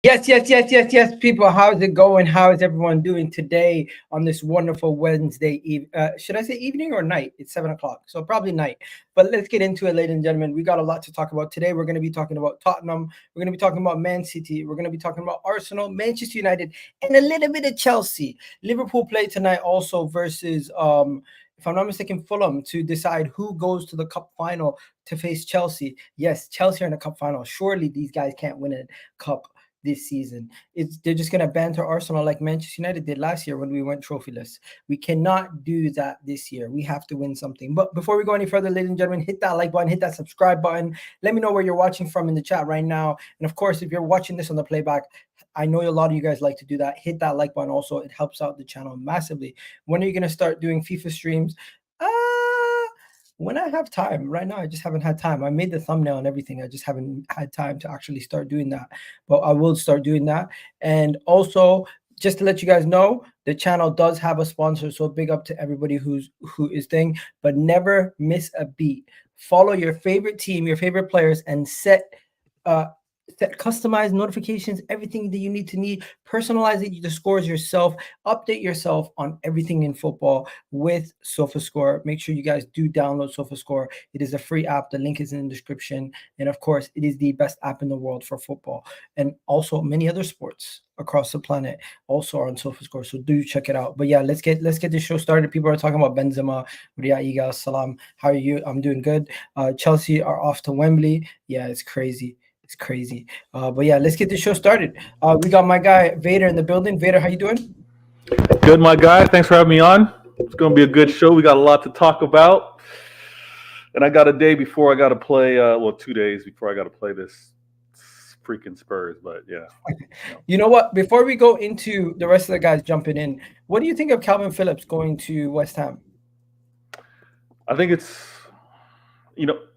Yes, people. How's it going? How is everyone doing today on this wonderful Wednesday should I say evening or night? It's 7 o'clock, so probably night. But let's get into it, ladies and gentlemen. We got a lot to talk about today. We're going to be talking about Tottenham. We're going to be talking about Man City. We're going to be talking about Arsenal, Manchester United, and a little bit of Chelsea. Liverpool play tonight also versus if I'm not mistaken, Fulham to decide who goes to the cup final to face Chelsea. Yes, Chelsea are in the cup final. Surely these guys can't win a cup this season. They're just gonna banter Arsenal like Manchester United did last year when we went trophyless. We cannot do that this year. We have to win something. But before we go any further, ladies and gentlemen, hit that like button, hit that subscribe button. Let me know where you're watching from in the chat right now. And of course, if you're watching this on the playback, I know a lot of you guys like to do that. Hit that like button also. It helps out the channel massively. When are you gonna start doing FIFA streams? When I have time. Right now I just haven't had time. I made the thumbnail and everything. I just haven't had time to actually start doing that, but I will start doing that. And also, just to let you guys know, the channel does have a sponsor, so big up to everybody who is thing. But never miss a beat. Follow your favorite team, your favorite players, and set customized notifications, everything that you need, personalize it, the scores yourself, update yourself on everything in football with SOFASCORE. Make sure you guys do download SOFASCORE. It is a free app. The link is in the description. And of course, it is the best app in the world for football, and also many other sports across the planet also are on SOFASCORE. So do check it out. But yeah, let's get the show started. People are talking about Benzema. Iga, salam. How are you? I'm doing good. Chelsea are off to Wembley. Yeah, it's crazy. It's crazy. But yeah, let's get the show started. We got my guy Vader in the building. Vader, how you doing? Good, my guy. Thanks for having me on. It's going to be a good show. We got a lot to talk about. And I got a day before I got to play, 2 days before I got to play this freaking Spurs. But yeah. You know what? Before we go into the rest of the guys jumping in, what do you think of Kalvin Phillips going to West Ham? I think it's,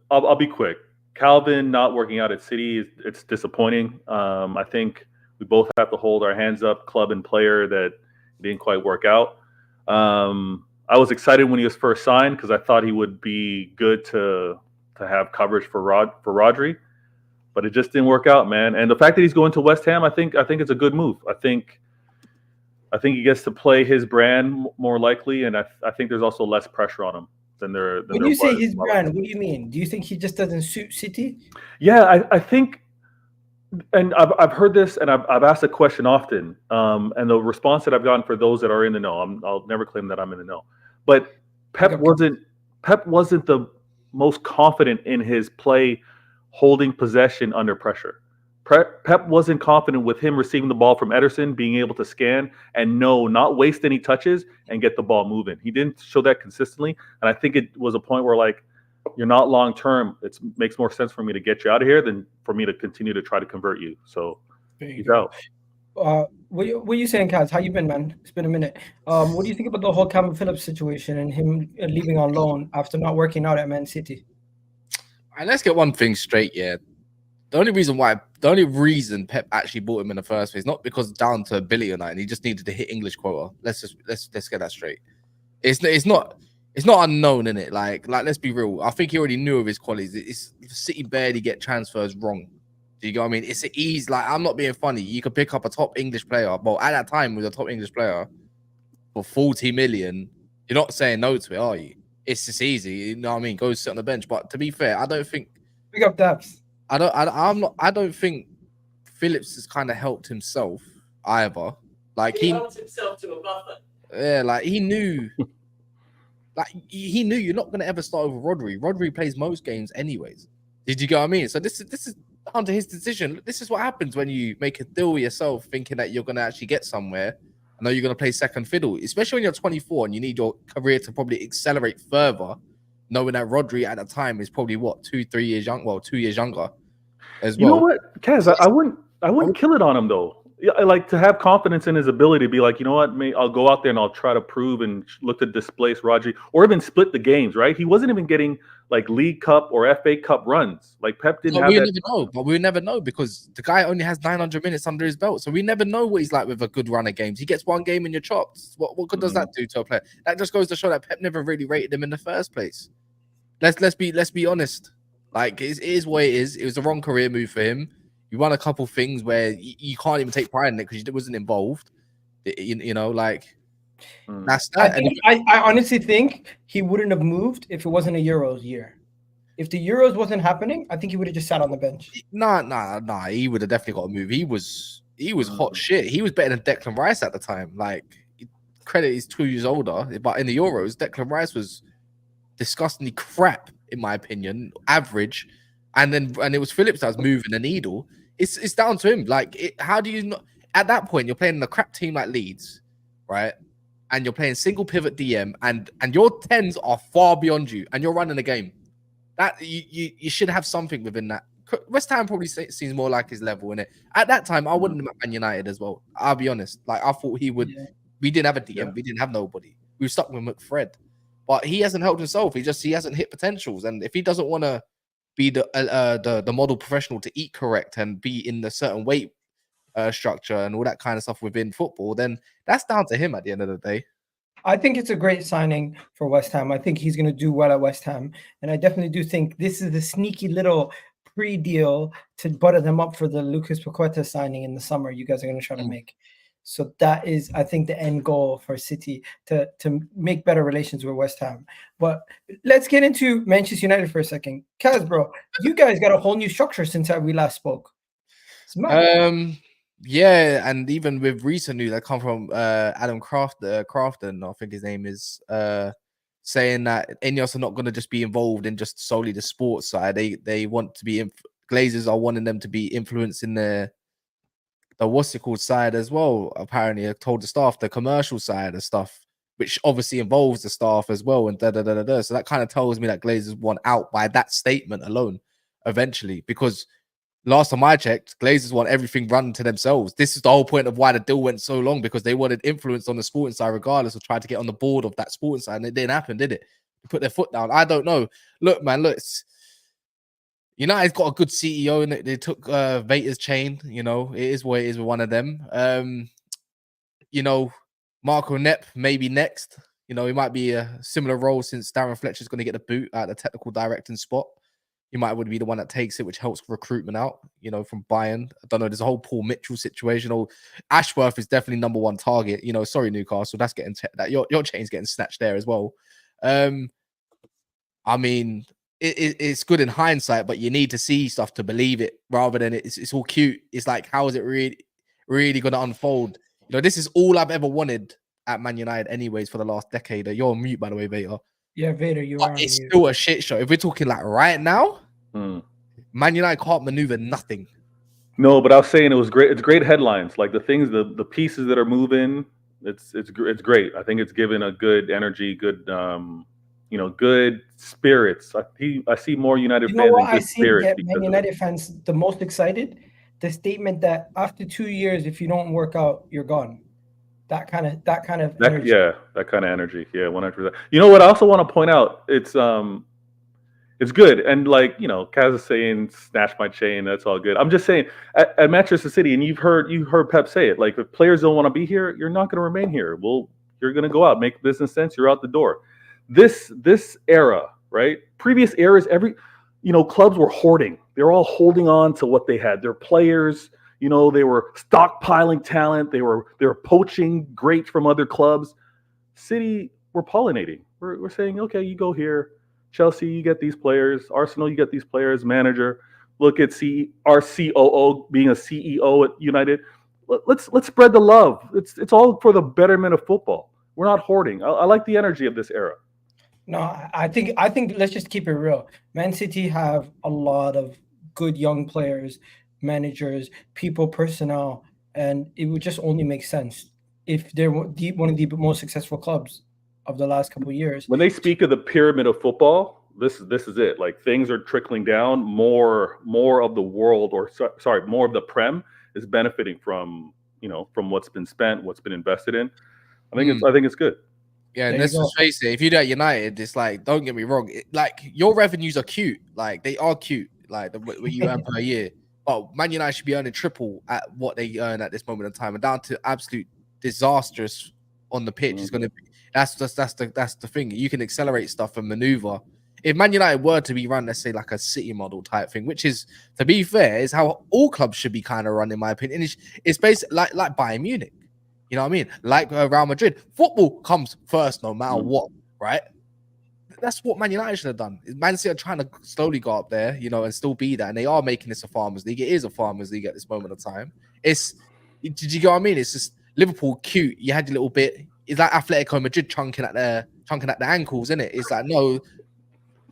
I'll be quick. Kalvin not working out at City, it's disappointing. I think we both have to hold our hands up, club and player, that didn't quite work out. I was excited when he was first signed because I thought he would be good to have coverage for Rodri, but it just didn't work out, man. And the fact that he's going to West Ham, I think it's a good move. I think he gets to play his brand more likely, and I think there's also less pressure on him. When you say his brand, what do you mean? Do you think he just doesn't suit City? Yeah, I think, and I've heard this, and I've asked the question often, and the response that I've gotten for those that are in the know, I'll never claim that I'm in the know, but Pep wasn't the most confident in his play, holding possession under pressure. Pep wasn't confident with him receiving the ball from Ederson, being able to scan and not waste any touches and get the ball moving. He didn't show that consistently, and I think it was a point where, like, you're not long term. It makes more sense for me to get you out of here than for me to continue to try to convert you. So he's out. What are you saying, Kaz? How you been, man? It's been a minute. What do you think about the whole Kalvin Phillips situation and him leaving on loan after not working out at Man City? All right, let's get one thing straight, yeah. The only reason Pep actually bought him in the first place, not because down to ability or not, and he just needed to hit English quota. Let's get that straight. It's not unknown, in it. Like let's be real. I think he already knew of his qualities. It's City barely get transfers wrong. Do you get what I mean? It's easy. Like, I'm not being funny. You could pick up a top English player. Well, at that time, with a top English player for 40 million, you're not saying no to it, are you? It's just easy. You know what I mean? Go sit on the bench. But to be fair, I don't think. Pick up depth. I don't think Phillips has kind of helped himself either. Like, he helped himself to a buffer. Yeah, like he knew you're not gonna ever start over Rodri. Rodri plays most games anyways. Did you get what I mean? So this is down to his decision. This is what happens when you make a deal with yourself, thinking that you're gonna actually get somewhere. I know you're gonna play second fiddle, especially when you're 24 and you need your career to probably accelerate further. Knowing that Rodri at the time is probably 2 years young, 2 years younger as well. You know what, Kaz, I wouldn't kill it on him though. Yeah, I like to have confidence in his ability to be like, you know what, I'll go out there and I'll try to prove and look to displace Rodri or even split the games, right? He wasn't even getting like League Cup or FA Cup runs. Like Pep didn't have that. But we never know because the guy only has 900 minutes under his belt. So we never know what he's like with a good run of games. He gets one game in your chops. What good does that do to a player? That just goes to show that Pep never really rated him in the first place. Let's be honest. Like, it is what it is. It was the wrong career move for him. You won a couple things where you can't even take pride in it because you wasn't involved. You know, like that's that. I honestly think he wouldn't have moved if it wasn't a Euros year. If the Euros wasn't happening, I think he would have just sat on the bench. Nah. He would have definitely got a move. He was hot shit. He was better than Declan Rice at the time. Like, credit he's 2 years older, but in the Euros, Declan Rice was disgustingly crap in my opinion, average. And it was Phillips that was moving the needle. It's down to him. Like, how do you not? At that point, you're playing in a crap team like Leeds, right? And you're playing single pivot DM, and your tens are far beyond you, and you're running a game. That you should have something within that. West Ham probably seems more like his level in it. At that time, I wouldn't have Man United as well. I'll be honest. Like, I thought he would. Yeah. We didn't have a DM. Yeah. We didn't have nobody. We were stuck with McFred, but he hasn't helped himself. He hasn't hit potentials, and if he doesn't want to be the model professional to eat correct and be in a certain weight structure and all that kind of stuff within football, then that's down to him at the end of the day. I think it's a great signing for West Ham. I think he's going to do well at West Ham. And I definitely do think this is the sneaky little pre-deal to butter them up for the Lucas Paqueta signing in the summer you guys are going to try to make. So that is, I think, the end goal for City to make better relations with West Ham. But let's get into Manchester United for a second. Kaz, bro, you guys got a whole new structure since we last spoke. Yeah, and even with recent news that come from Adam Crafton, I think his name is, saying that Ineos are not going to just be involved in just solely the sports side. They want to be Glazers are wanting them to be influencing the what's it called side as well. Apparently, I told the staff the commercial side of stuff, which obviously involves the staff as well, and So that kind of tells me that Glazers want out by that statement alone, eventually, because last time I checked, Glazers want everything run to themselves. This is the whole point of why the deal went so long, because they wanted influence on the sporting side, regardless of trying to get on the board of that sporting side, and it didn't happen, did it? They put their foot down. I don't know. Look, man, United's got a good CEO, and they took Vater's chain. You know, it is what it is with one of them. Marco Nepp maybe next. You know, he might be a similar role since Darren Fletcher's going to get the boot at the technical directing spot. He might would be the one that takes it, which helps recruitment out, from Bayern. I don't know. There's a whole Paul Mitchell situation. Ashworth is definitely number one target. Sorry, Newcastle. That's getting that your chain's getting snatched there as well. I mean, it's good in hindsight, but you need to see stuff to believe it, rather than it's all cute. It's like, how is it really going to unfold? This is all I've ever wanted at Man United, anyways, for the last decade. You're on mute, by the way, Vader. Yeah, Vader, you are. It's still a shit show. If we're talking like right now, Man United can't maneuver nothing. No, but I was saying it was great. It's great headlines, like the things, the pieces that are moving. It's great. I think it's given a good energy, good good spirits. I see more United fans in good spirits. Man United fans the most excited. The statement that after 2 years, if you don't work out, you're gone. That kind of energy. Yeah, that kind of energy. Yeah, 100%. You know what? I also want to point out, it's good. And like, Kaz is saying, snatch my chain. That's all good. I'm just saying, at Manchester City, and you've heard Pep say it. Like, if players don't want to be here, you're not going to remain here. Well, you're going to go out, make business sense. You're out the door. This era, right? Previous eras, clubs were hoarding. They were all holding on to what they had. Their players. They were stockpiling talent. They were poaching great from other clubs. City, we're pollinating. We're saying, okay, you go here. Chelsea, you get these players. Arsenal, you get these players. Manager, look at our COO being a CEO at United. Let's spread the love. It's all for the betterment of football. We're not hoarding. I like the energy of this era. No, I think let's just keep it real. Man City have a lot of good young players, managers, people, personnel, and it would just only make sense if they're one of the most successful clubs of the last couple of years. When they speak of the pyramid of football, this is it. Like, things are trickling down. More of the world, more of the Prem is benefiting from from what's been spent, what's been invested in. I think it's good. Yeah, and let's just face it. If you do at United, it's like, don't get me wrong. Like, your revenues are cute. Like, they are cute. Like, what you earn per year. But Man United should be earning triple at what they earn at this moment in time, and down to absolute disastrous on the pitch is going to be. That's the thing. You can accelerate stuff and maneuver If Man United were to be run, let's say like a City model type thing, which is, to be fair, is how all clubs should be kind of run, in my opinion. It's basically like Bayern Munich. You know what I mean? Like Real Madrid. Football comes first no matter what, right? That's what Man United should have done. Man City are trying to slowly go up there, you know, and still be that. And they are making this a Farmers League. It is a Farmers League at this moment of time. Did you get what I mean? It's just Liverpool cute. You had your little bit. It's like Atletico Madrid chunking at the ankles, isn't it? It's like, no,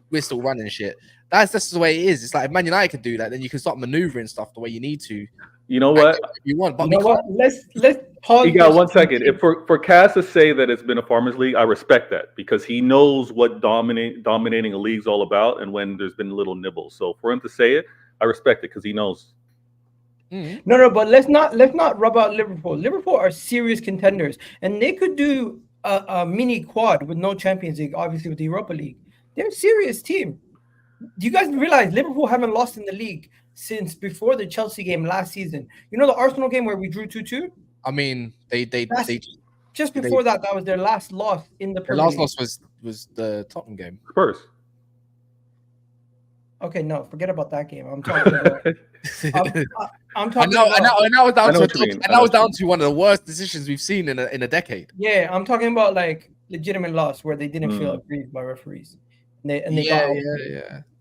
we're still running shit. That's just the way it is. It's like if Man United could do that, then you can start maneuvering stuff the way you need to. You know what? If you want, but You know what? Let's pause. You got this. 1 second. If for Cass to say that it's been a farmers league, I respect that because he knows what dominating a league's all about and when there's been little nibbles. So for him to say it, I respect it because he knows. No, but let's not rub out Liverpool. Liverpool are serious contenders, and they could do a mini quad with no Champions League, obviously with the Europa League. They're a serious team. Do you guys realize Liverpool haven't lost in the league since before the Chelsea game last season? You know the Arsenal game where we drew 2-2? I mean, they just before that was their last loss in the Premier League. last loss was the Tottenham game. Spurs. Okay, no, forget about that game. I'm talking about. I'm talking. And that was down to one of the worst decisions we've seen in a decade. Yeah, I'm talking about like legitimate loss where they didn't feel aggrieved by referees. And they got.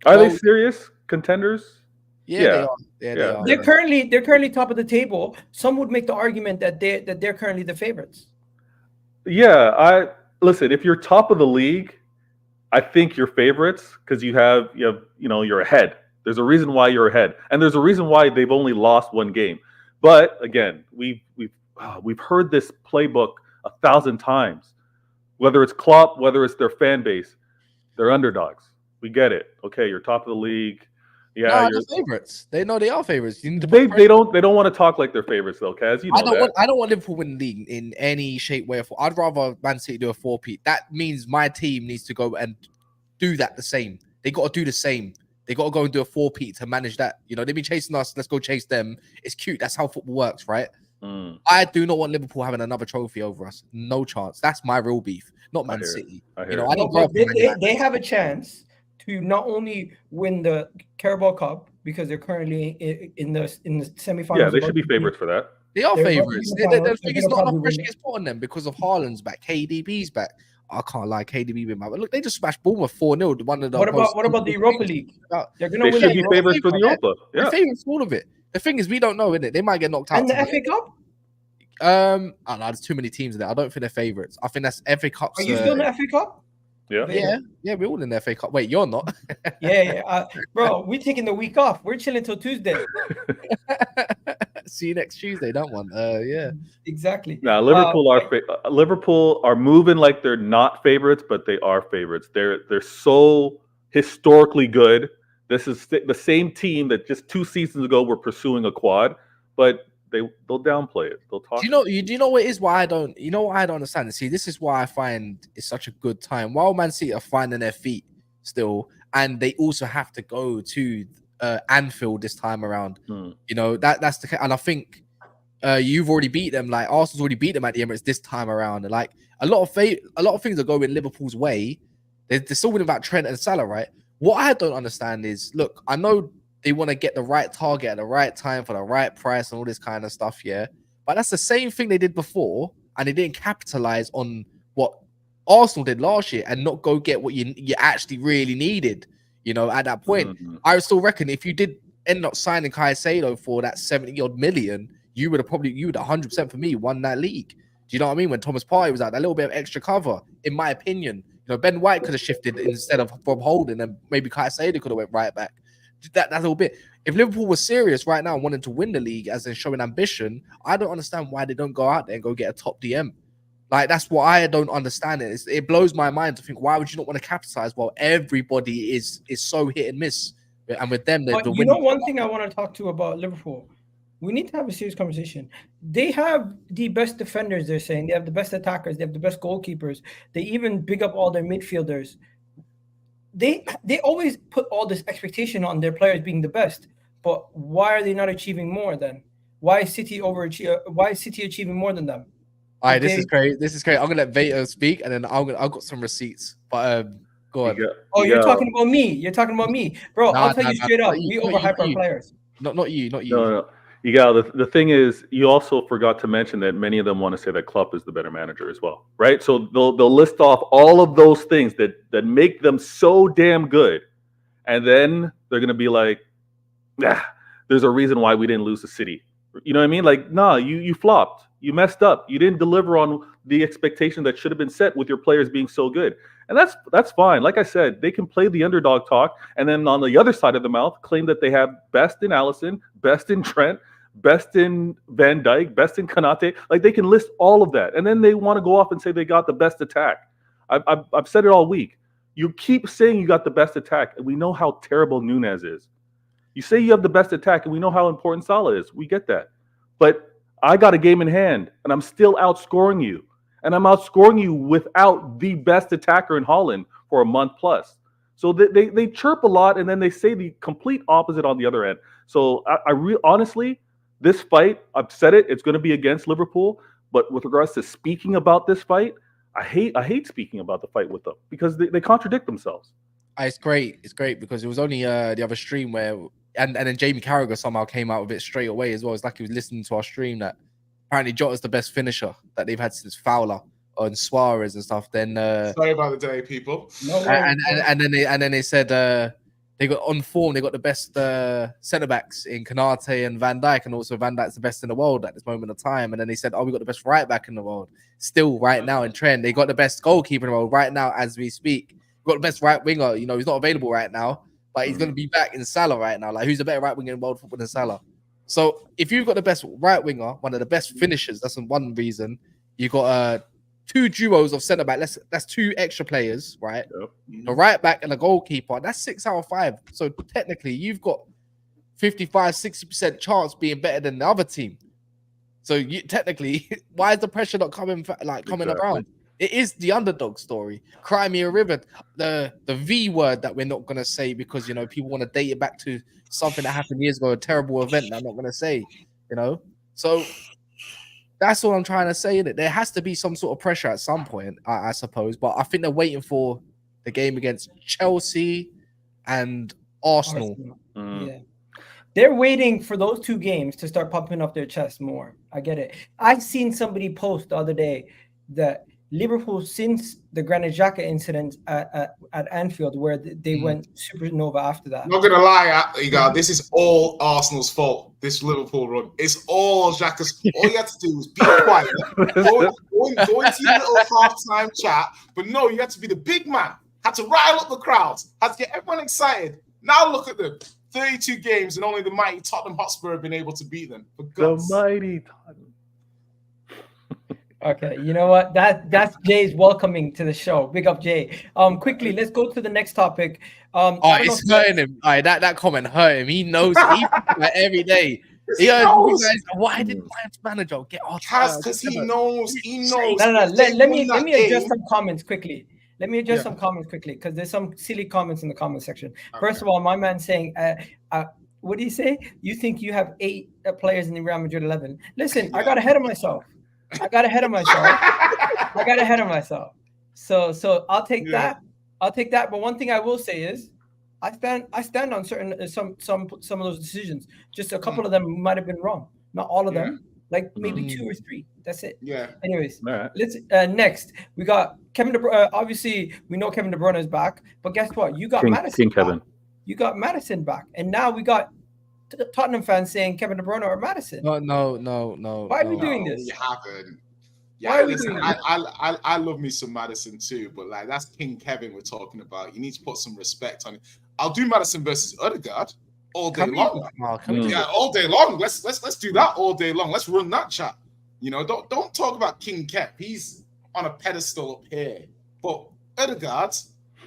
Are they serious contenders? Yeah. They are. They're currently top of the table. Some would make the argument that they're currently the favorites. Yeah, listen. If you're top of the league, I think you're favorites because you're ahead. There's a reason why you're ahead, and there's a reason why they've only lost one game. But again, we've heard this playbook 1,000 times. Whether it's Klopp, whether it's their fan base, they're underdogs. We get it. Okay, you're top of the league. Yeah, you're favorites. They know they are favorites. They don't want to talk like they're favorites though, Kaz. You know I don't want Liverpool win the league in any shape, way, or form. I'd rather Man City do a 4-peat. That means my team needs to go and do that the same. They got to do the same. They got to go and do a 4-peat to manage that. You know, they've been chasing us. Let's go chase them. It's cute. That's how football works, right? I do not want Liverpool having another trophy over us. No chance. That's my real beef, not Man City. You know, they have a chance to not only win the Carabao Cup because they're currently in the semifinals. Yeah, they should be favorites for that. They are favorites. The thing is, not enough pressure gets put on them because of Haaland's back, KDB's back. I can't lie, KDB been back. But look, they just smashed Bournemouth 4-0. What about the Europa League? They should be favorites for the Europa. Yeah, they're favorites for all of it. The thing is, we don't know, innit? They might get knocked out. And the FA Cup? I don't know. There's too many teams in there. I don't think they're favorites. I think that's FA Cup. Are you still in the FA Cup? Yeah, we're all in the FA Cup. Wait, you're not? Bro, we're taking the week off. We're chilling till Tuesday. See you next Tuesday. That one. Yeah, exactly. Now Liverpool are moving like they're not favorites, but they are favorites. They're so historically good. This is the same team that just 2 seasons ago were pursuing a quad, but they'll downplay it. They'll talk. Do you know what it is? Why I don't? You know what I don't understand? See, this is why I find it's such a good time. While Man City are finding their feet still, and they also have to go to Anfield this time around. You know that's the, and I think you've already beat them. Like Arsenal's already beat them at the Emirates this time around. And like a lot of things are going Liverpool's way. They're still winning about Trent and Salah, right? What I don't understand is, look, I know they want to get the right target at the right time for the right price and all this kind of stuff, yeah. But that's the same thing they did before, and they didn't capitalize on what Arsenal did last year and not go get what you actually really needed. You know, at that point, I still reckon if you did end up signing Caicedo for that 70-odd million, you would 100% for me won that league. Do you know what I mean? When Thomas Partey was out, that little bit of extra cover, in my opinion. You know, Ben White could have shifted instead of Bob Holding, and maybe Caicedo could have went right back. That little bit. If Liverpool was serious right now and wanted to win the league as in showing ambition, I don't understand why they don't go out there and go get a top DM. Like, that's what I don't understand. It blows my mind to think, why would you not want to capitalize while everybody is so hit and miss? And with them, you know, one thing I want to talk to about Liverpool, we need to have a serious conversation. They have the best defenders, they're saying. They have the best attackers. They have the best goalkeepers. They even big up all their midfielders. They always put all this expectation on their players being the best, but why are they not achieving more then? Why is City achieving more than them? All right, this is great. I'm gonna let Vato speak, and then I've got some receipts. But Go on. You're talking about me. You're talking about me, bro. I'll tell you straight up. We overhype our players. Not you. No. The thing is, you also forgot to mention that many of them want to say that Klopp is the better manager as well, right? So they'll list off all of those things that make them so damn good, and then they're gonna be like, there's a reason why we didn't lose the City. You know what I mean? Like, nah, you flopped. You messed up. You didn't deliver on the expectation that should have been set with your players being so good. And that's fine. Like I said, they can play the underdog talk, and then on the other side of the mouth, claim that they have best in Alisson, best in Trent, best in Van Dijk, best in Konate. Like, they can list all of that, and then they want to go off and say they got the best attack. I've said it all week. You keep saying you got the best attack, and we know how terrible Nunez is. You say you have the best attack, and we know how important Salah is. We get that. But I got a game in hand, and I'm still outscoring you. And I'm outscoring you without the best attacker in Holland for a month plus. So they chirp a lot, and then they say the complete opposite on the other end. So honestly, this fight, I've said it, it's going to be against Liverpool. But with regards to speaking about this fight, I hate speaking about the fight with them because they contradict themselves. It's great. It's great because it was only the other stream where, and then Jamie Carragher somehow came out with it straight away as well. It's like he was listening to our stream that apparently Jota's the best finisher that they've had since Fowler and Suarez and stuff. Then sorry about the day, people. And then they said they got on form. They got the best centre backs in Konate and Van Dijk, and also Van Dijk's the best in the world at this moment of time. And then they said, "Oh, we got the best right back in the world still right now in Trent. They got the best goalkeeper in the world right now as we speak. We got the best right winger. You know, he's not available right now, but he's going to be back in Salah right now. Like, who's the better right winger in world football than Salah? So if you've got the best right winger, one of the best finishers, that's one reason. You got two duos of centre back. That's two extra players, right? Yep. The right back and the goalkeeper. That's 6 out of 5. So technically, you've got 55-60% chance being better than the other team. So technically, why is the pressure not coming around? It is the underdog story. Cry me a river. The V word that we're not gonna say because people want to date it back to something that happened years ago, a terrible event that I'm not gonna say. So that's all I'm trying to say. That there has to be some sort of pressure at some point, I suppose. But I think they're waiting for the game against Chelsea and Arsenal. Yeah. They're waiting for those two games to start pumping up their chest more. I get it. I seen somebody post the other day that Liverpool, since the Granit Xhaka incident at Anfield, where they went supernova after that. Not gonna lie, this is all Arsenal's fault. This Liverpool run, it's all Xhaka's. All you had to do was be quiet, go into your little half-time chat. But no, you had to be the big man. Had to rile up the crowds. Had to get everyone excited. Now look at them. 32 games, and only the mighty Tottenham Hotspur have been able to beat them. The mighty Tottenham. Okay, you know what? That's Jay's welcoming to the show. Big up, Jay. Quickly, let's go to the next topic. It's hurting him. That comment hurt him. He knows it. Every day. Why did Bayern's manager get off? Because he knows. No. Let me address some comments quickly. Because there's some silly comments in the comment section. Okay. First of all, my man saying, what do you say? You think you have 8 players in the Real Madrid 11? Listen, I got ahead of myself. So I'll take that. But one thing I will say is, I stand on certain some of those decisions. Just a couple of them might have been wrong. Not all of them. Like maybe 2 or 3. That's it. Yeah. Anyways, right. Let's next we got Kevin De Bruyne. Obviously, we know Kevin De Bruyne is back, but guess what? You got Maddison. Kevin. You got Maddison back, and now we got Tottenham fans saying Kevin De Bruyne or Maddison. No. Why are we doing this? You haven't. Yeah, why are we doing this? I love me some Maddison too, but like that's King Kevin we're talking about. You need to put some respect on it. I'll do Maddison versus Odegaard all day long. All day long. Let's do that all day long. Let's run that chat. Don't talk about King Kev. He's on a pedestal up here. But Odegaard,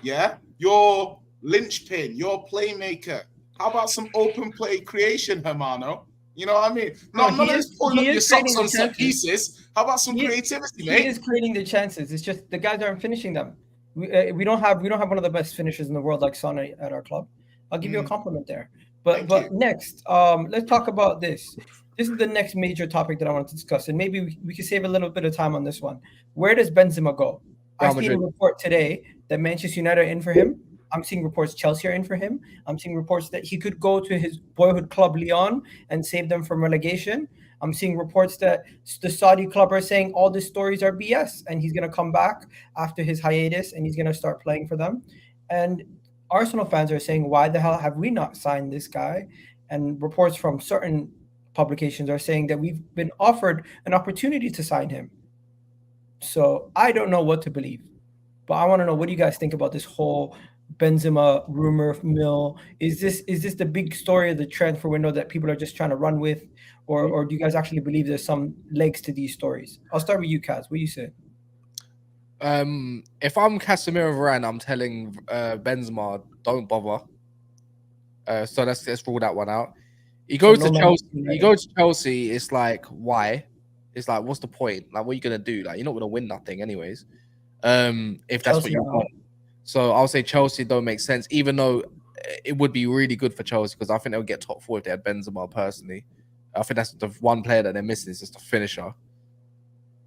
your linchpin, your playmaker. How about some open play creation, Hermano? You know what I mean? None of this pulling up your socks on set pieces. How about some creativity, mate? He is creating the chances. It's just the guys aren't finishing them. We don't have one of the best finishers in the world like Son at our club. I'll give you a compliment there. But next, let's talk about this. This is the next major topic that I want to discuss, and maybe we can save a little bit of time on this one. Where does Benzema go? I've seen a report today that Manchester United are in for him. I'm seeing reports Chelsea are in for him. I'm seeing reports that he could go to his boyhood club Lyon and save them from relegation. I'm seeing reports that the Saudi club are saying all these stories are BS and he's going to come back after his hiatus and he's going to start playing for them. And Arsenal fans are saying, why the hell have we not signed this guy? And reports from certain publications are saying that we've been offered an opportunity to sign him. So I don't know what to believe, but I want to know, what do you guys think about this whole Benzema rumor mill? Is this the big story of the transfer window that people are just trying to run with, or do you guys actually believe there's some legs to these stories? I'll start with you, Kaz. What do you say? If I'm Casemiro Varane, I'm telling Benzema, don't bother. So let's rule that one out. He goes to Chelsea. He goes to Chelsea. It's like, why? It's like, what's the point? Like, what are you gonna do? Like, you're not gonna win nothing, anyways. If that's what you want. So I'll say Chelsea don't make sense, even though it would be really good for Chelsea because I think they'll get top 4 if they had Benzema. Personally, I think that's the one player that they're missing is just a finisher.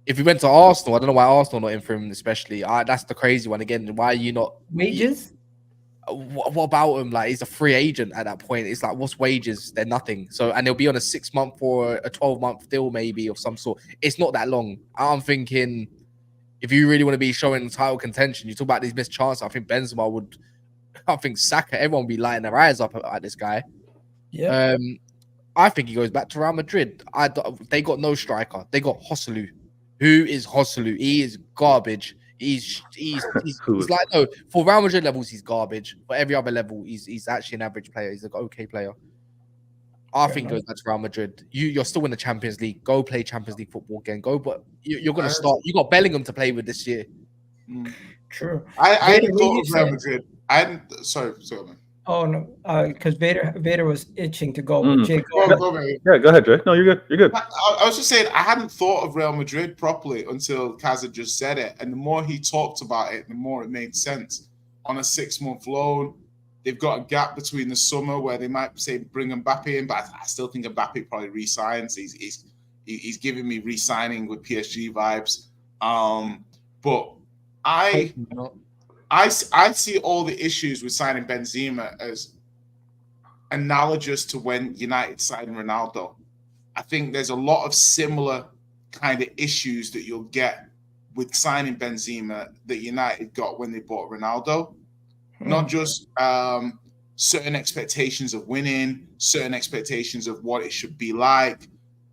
If he went to Arsenal, I don't know why Arsenal not in for him, especially. That's the crazy one again. Why are you not wages? What about him? Like, he's a free agent at that point. It's like, what's wages? They're nothing. So, and he'll be on a 6-month or a 12-month deal, maybe of some sort. It's not that long. I'm thinking, if you really want to be showing title contention, you talk about these missed chances. I think Benzema would. I think Saka, everyone would be lighting their eyes up at this guy. Yeah. I think he goes back to Real Madrid. They got no striker. They got Joselu. Who is Joselu? He is garbage. He's like, no, for Real Madrid levels, he's garbage. For every other level, he's actually an average player. He's an okay player. I think goes back to Real Madrid. You're still in the Champions League. Go play Champions League football again. Go, but you're going to start. You got Bellingham to play with this year. True. I hadn't thought of Real Madrid. Sorry, man. Oh no, because Vader was itching to go. Jake, go ahead, Jay. No, you're good. You're good. I was just saying I hadn't thought of Real Madrid properly until Kaz had just said it, and the more he talked about it, the more it made sense. On a 6-month loan, they've got a gap between the summer where they might say bring Mbappe in, but I still think Mbappe probably re-signs. He's giving me re-signing with PSG vibes. But I see all the issues with signing Benzema as analogous to when United signed Ronaldo. I think there's a lot of similar kind of issues that you'll get with signing Benzema that United got when they bought Ronaldo. Not just certain expectations of winning, certain expectations of what it should be like,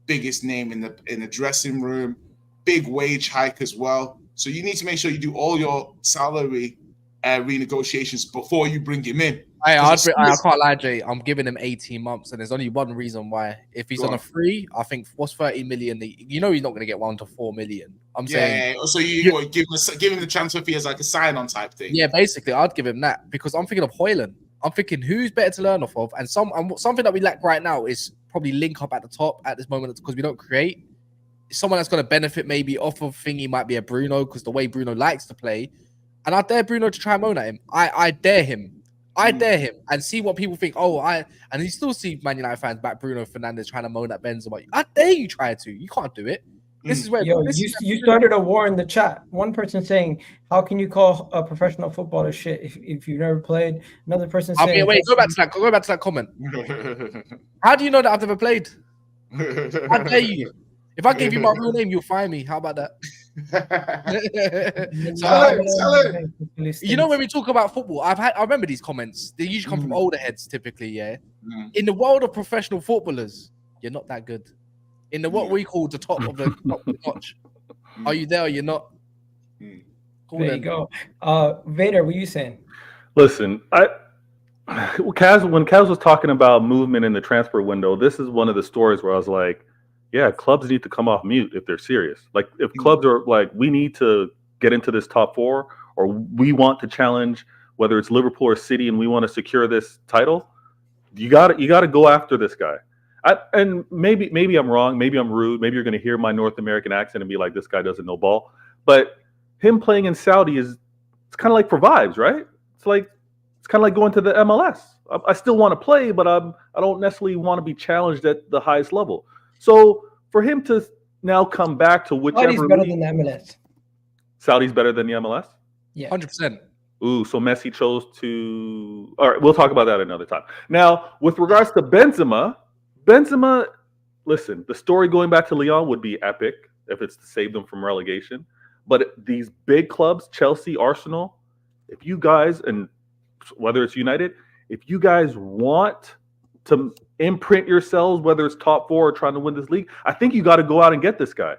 biggest name in the dressing room, big wage hike as well. So you need to make sure you do all your salary renegotiations before you bring him in. I can't lie, Jay. I'm giving him 18 months, and there's only one reason why. If he's on a free, I think what's 30 million. He's not going to get 1 to 4 million. I'm saying. So you give him the transfer fee as like a sign-on type thing. Yeah, basically, I'd give him that because I'm thinking of Højlund. I'm thinking who's better to learn off of, and something that we lack right now is probably link up at the top at this moment because we don't create. Someone that's going to benefit maybe off of thingy might be a Bruno because the way Bruno likes to play. And I dare Bruno to try and moan at him. I dare him. I dare him and see what people think. And you still see Man United fans back Bruno Fernandes trying to moan at Benzema. I dare you try to. You can't do it. This is where you started a war in the chat. One person saying, "How can you call a professional footballer shit if you've never played?" Another person saying, "Wait, go back to that comment." How do you know that I've never played? How dare you? If I gave you my real name, you'll find me. How about that? You know, when we talk about football, I remember these comments. They usually come from older heads, typically. Yeah. In the world of professional footballers, you're not that good. In the what we call the top of the notch, are you there or you're not? Cool, there you go. Vader, what are you saying? Listen, when Kaz was talking about movement in the transfer window, this is one of the stories where I was like, yeah, clubs need to come off mute if they're serious. Like, if clubs are like, we need to get into this top 4, or we want to challenge, whether it's Liverpool or City, and we want to secure this title, you got to go after this guy. And maybe I'm wrong, maybe I'm rude, maybe you're going to hear my North American accent and be like, this guy doesn't know ball. But him playing in Saudi it's kind of like for vibes, right? It's kind of like going to the MLS. I still want to play, but I don't necessarily want to be challenged at the highest level. So for him to now come back to whichever Saudi's better than the MLS. Saudi's better than the MLS? Yeah. 100%. Ooh, so Messi chose to. All right, we'll talk about that another time. Now, with regards to Benzema, listen, the story going back to Lyon would be epic if it's to save them from relegation. But these big clubs, Chelsea, Arsenal, if you guys, and whether it's United, if you guys want to imprint yourselves, whether it's top 4 or trying to win this league, I think you got to go out and get this guy.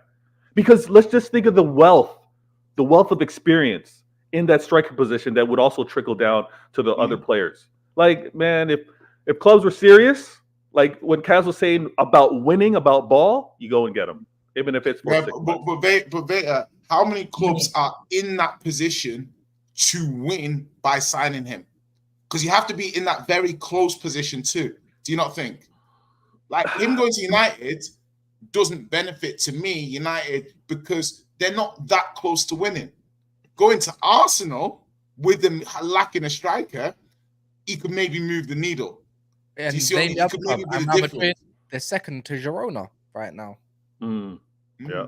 Because let's just think of the wealth of experience in that striker position that would also trickle down to the other players. Like, man, if clubs were serious, like when Kaz was saying about winning, about ball, you go and get them, even if it's for 6 months. But how many clubs are in that position to win by signing him? Because you have to be in that very close position too. Do you not think? Like him going to United doesn't benefit to me, United, because they're not that close to winning. Going to Arsenal with them lacking a striker, he could maybe move the needle. And do you see what he could maybe be the difference? They're second to Girona right now. Yeah.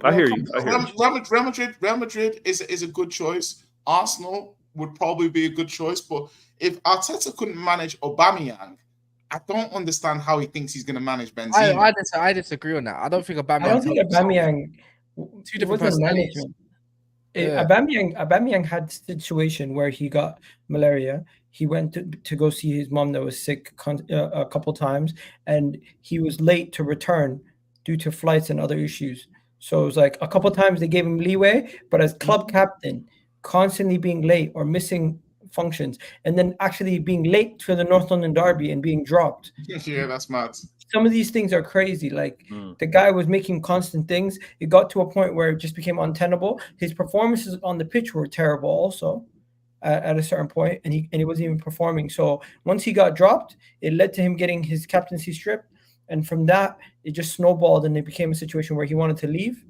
I hear you. Real Madrid is a good choice. Arsenal would probably be a good choice, but if Arteta couldn't manage Aubameyang, I don't understand how he thinks he's going to manage Benzema. I disagree on that. I don't think Aubameyang. I don't think Aubameyang. Two different personalities. Yeah. Aubameyang had a situation where he got malaria. He went to go see his mom that was sick a couple times, and he was late to return due to flights and other issues. So it was like a couple times they gave him leeway, but as club captain, constantly being late or missing functions, and then actually being late to the North London derby and being dropped. Yeah, that's mad. Some of these things are crazy. Like the guy was making constant things. It got to a point where it just became untenable. His performances on the pitch were terrible also at a certain point, and he wasn't even performing. So once he got dropped, it led to him getting his captaincy stripped. And from that, it just snowballed, and it became a situation where he wanted to leave.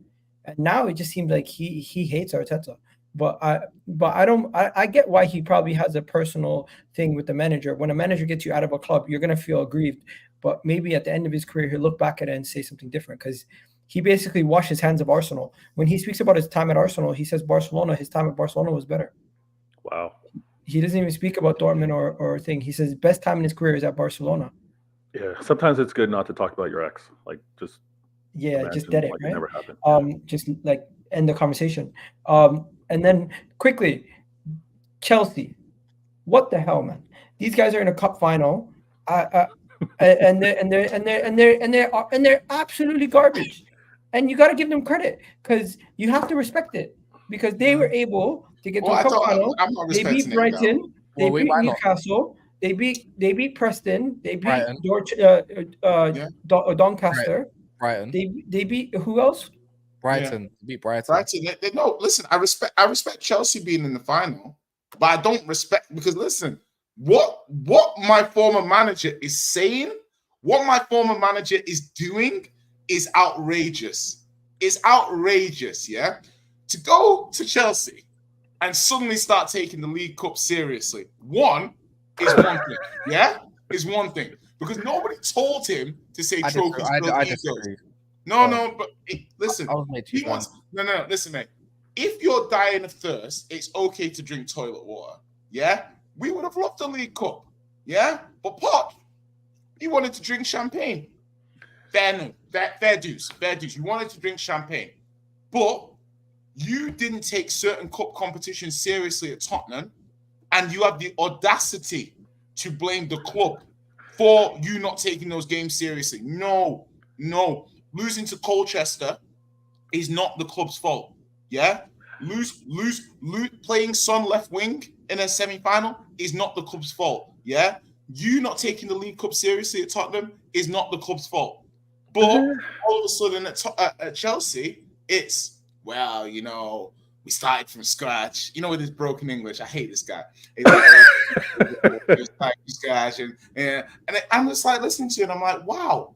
And now it just seems like he hates Arteta. But I get why he probably has a personal thing with the manager. When a manager gets you out of a club, you're gonna feel aggrieved. But maybe at the end of his career, he'll look back at it and say something different, because he basically washed his hands of Arsenal. When he speaks about his time at Arsenal, he says his time at Barcelona was better. Wow. He doesn't even speak about Dortmund or thing. He says best time in his career is at Barcelona. Yeah, sometimes it's good not to talk about your ex. Like just just dead it, like right? It never happened. Just like end the conversation. And then quickly, Chelsea. What the hell, man? These guys are in a cup final, and they're absolutely garbage. And you got to give them credit, because you have to respect it, because they were able to get to a cup final. They beat Brighton. They beat Newcastle. They beat Preston. They beat Doncaster. Brighton. They beat who else? Brighton. Beat Brighton. No, listen, I respect Chelsea being in the final, but I don't respect, because listen, what my former manager is saying, what my former manager is doing is outrageous. It's outrageous, yeah? To go to Chelsea and suddenly start taking the League Cup seriously. One is one thing, yeah? Is one thing. Because nobody told him to say trophies build egos. No, but listen. Listen, mate. If you're dying of thirst, it's okay to drink toilet water, yeah? We would have loved the League Cup, yeah? But Pot, he wanted to drink champagne. Fair dues. You wanted to drink champagne. But you didn't take certain cup competitions seriously at Tottenham, and you have the audacity to blame the club for you not taking those games seriously. No. Losing to Colchester is not the club's fault. Yeah? Playing Son left wing in a semi-final is not the club's fault. Yeah? You not taking the League Cup seriously at Tottenham is not the club's fault. But all of a sudden at Chelsea, it's, well, you know, we started from scratch. You know, with his broken English, I hate this guy. It's like, we started from scratch, and I'm just like listening to it, and I'm like, wow,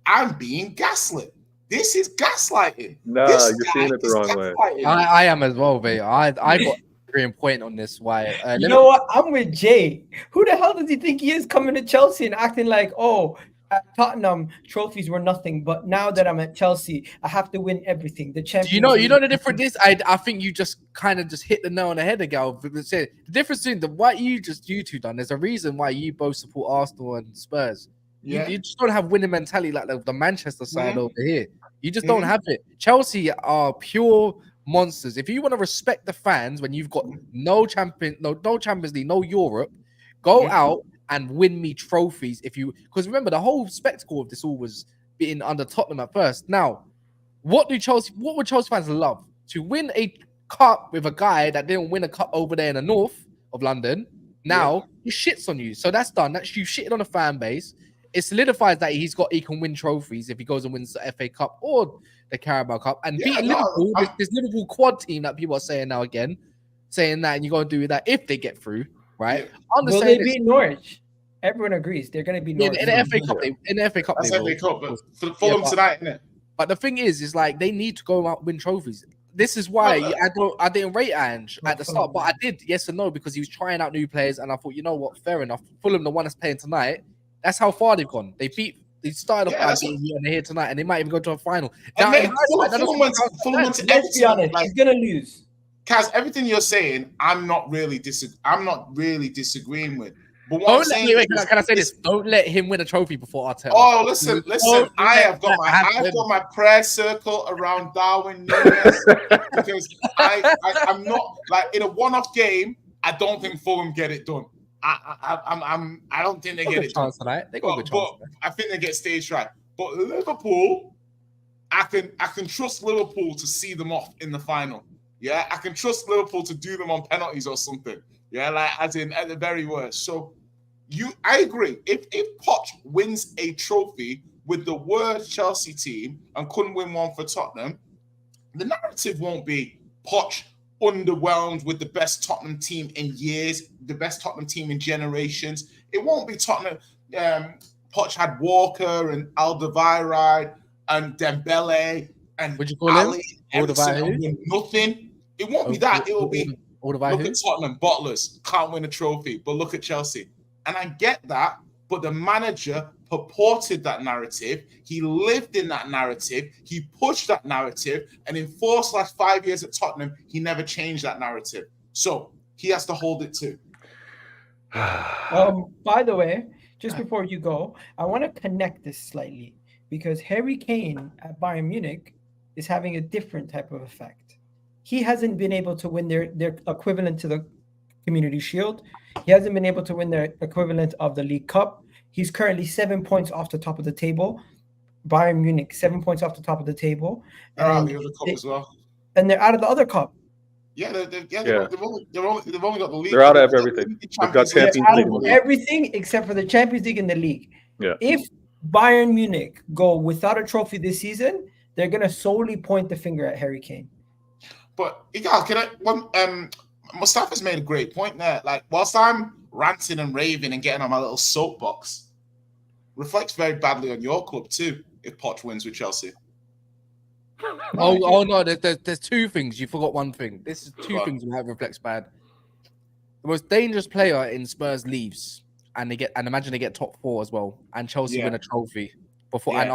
I'm being gaslit. This is gaslighting. No, you're seeing it the wrong way. I am as well, mate. I got a green point on this. Why? You know what? I'm with Jay. Who the hell does he think he is, coming to Chelsea and acting like, oh, at Tottenham, trophies were nothing. But now that I'm at Chelsea, I have to win everything. The Champions You know League. the difference is I think you just kind of just hit the nail on the head again. The difference between what you two done, there's a reason why you both support Arsenal and Spurs. Yeah. You just don't have winning mentality like the Manchester side over here. You just don't have it. Chelsea are pure monsters. If you want to respect the fans when you've got no Champions League, no Europe, go out and win me trophies. Because remember, the whole spectacle of this all was being under Tottenham at first. Now, what would Chelsea fans love? To win a cup with a guy that didn't win a cup over there in the north of London. Now he shits on you. So that's done. That's you shitting on the fan base. It solidifies that he can win trophies if he goes and wins the FA Cup or the Carabao Cup. And beating Liverpool, this Liverpool quad team that people are saying now again, saying that, and you're going to do that if they get through, right? Will they beat Norwich? Everyone agrees they're going to be Norwich. In the FA Cup. In the FA Cup, that's FA Cup, but for Fulham tonight, isn't it? But the thing is like they need to go out and win trophies. This is why I didn't rate Ange at the start, but I did yes and no because he was trying out new players, and I thought, you know what, fair enough. Fulham, the one that's playing tonight, that's how far they've gone. They started off by being here and they're here tonight, and they might even go to a final. Fulham went to let's be honest, he's gonna lose. Kaz, everything you're saying, I'm not really disagreeing with. But what can I say this? Don't let him win a trophy before Arteta. Oh, listen. I've got my prayer circle around Darwin Núñez because I'm not like in a one-off game. I don't think Fulham get it done. I don't think they get it done. They got a good chance. But I think they get stage right. But Liverpool, I can trust Liverpool to see them off in the final. Yeah, I can trust Liverpool to do them on penalties or something. Yeah, like as in at the very worst. So I agree. If Poch wins a trophy with the worst Chelsea team and couldn't win one for Tottenham, the narrative won't be Poch underwhelmed with the best Tottenham team in years, the best Tottenham team in generations. It won't be Tottenham. Poch had Walker and Alderweireld and Dembele and Would you call Ali, him? Everton and nothing. It won't be that. It will be look at Tottenham, bottlers, can't win a trophy, but look at Chelsea. And I get that, but the manager purported that narrative. He lived in that narrative. He pushed that narrative. And in 4/5 years at Tottenham, he never changed that narrative. So he has to hold it too. By the way, just before you go, I want to connect this slightly because Harry Kane at Bayern Munich is having a different type of effect. He hasn't been able to win their equivalent to the Community Shield. He hasn't been able to win their equivalent of the League Cup. He's currently 7 points off the top of the table. Bayern Munich, 7 points off the top of the table. They're out of the other cup as well. And they're out of the other cup. Yeah, they've only got the league. They're out of everything. They've got Champions League. Everything except for the Champions League and the league. Yeah. If Bayern Munich go without a trophy this season, they're going to solely point the finger at Harry Kane. But Mustafa's made a great point there. Like, whilst I'm ranting and raving and getting on my little soapbox, reflects very badly on your club too if Poch wins with Chelsea. Oh no, there's two things. You forgot one thing. This is two things that reflects bad. The most dangerous player in Spurs leaves, and imagine they get top 4 as well, and Chelsea win a trophy before. And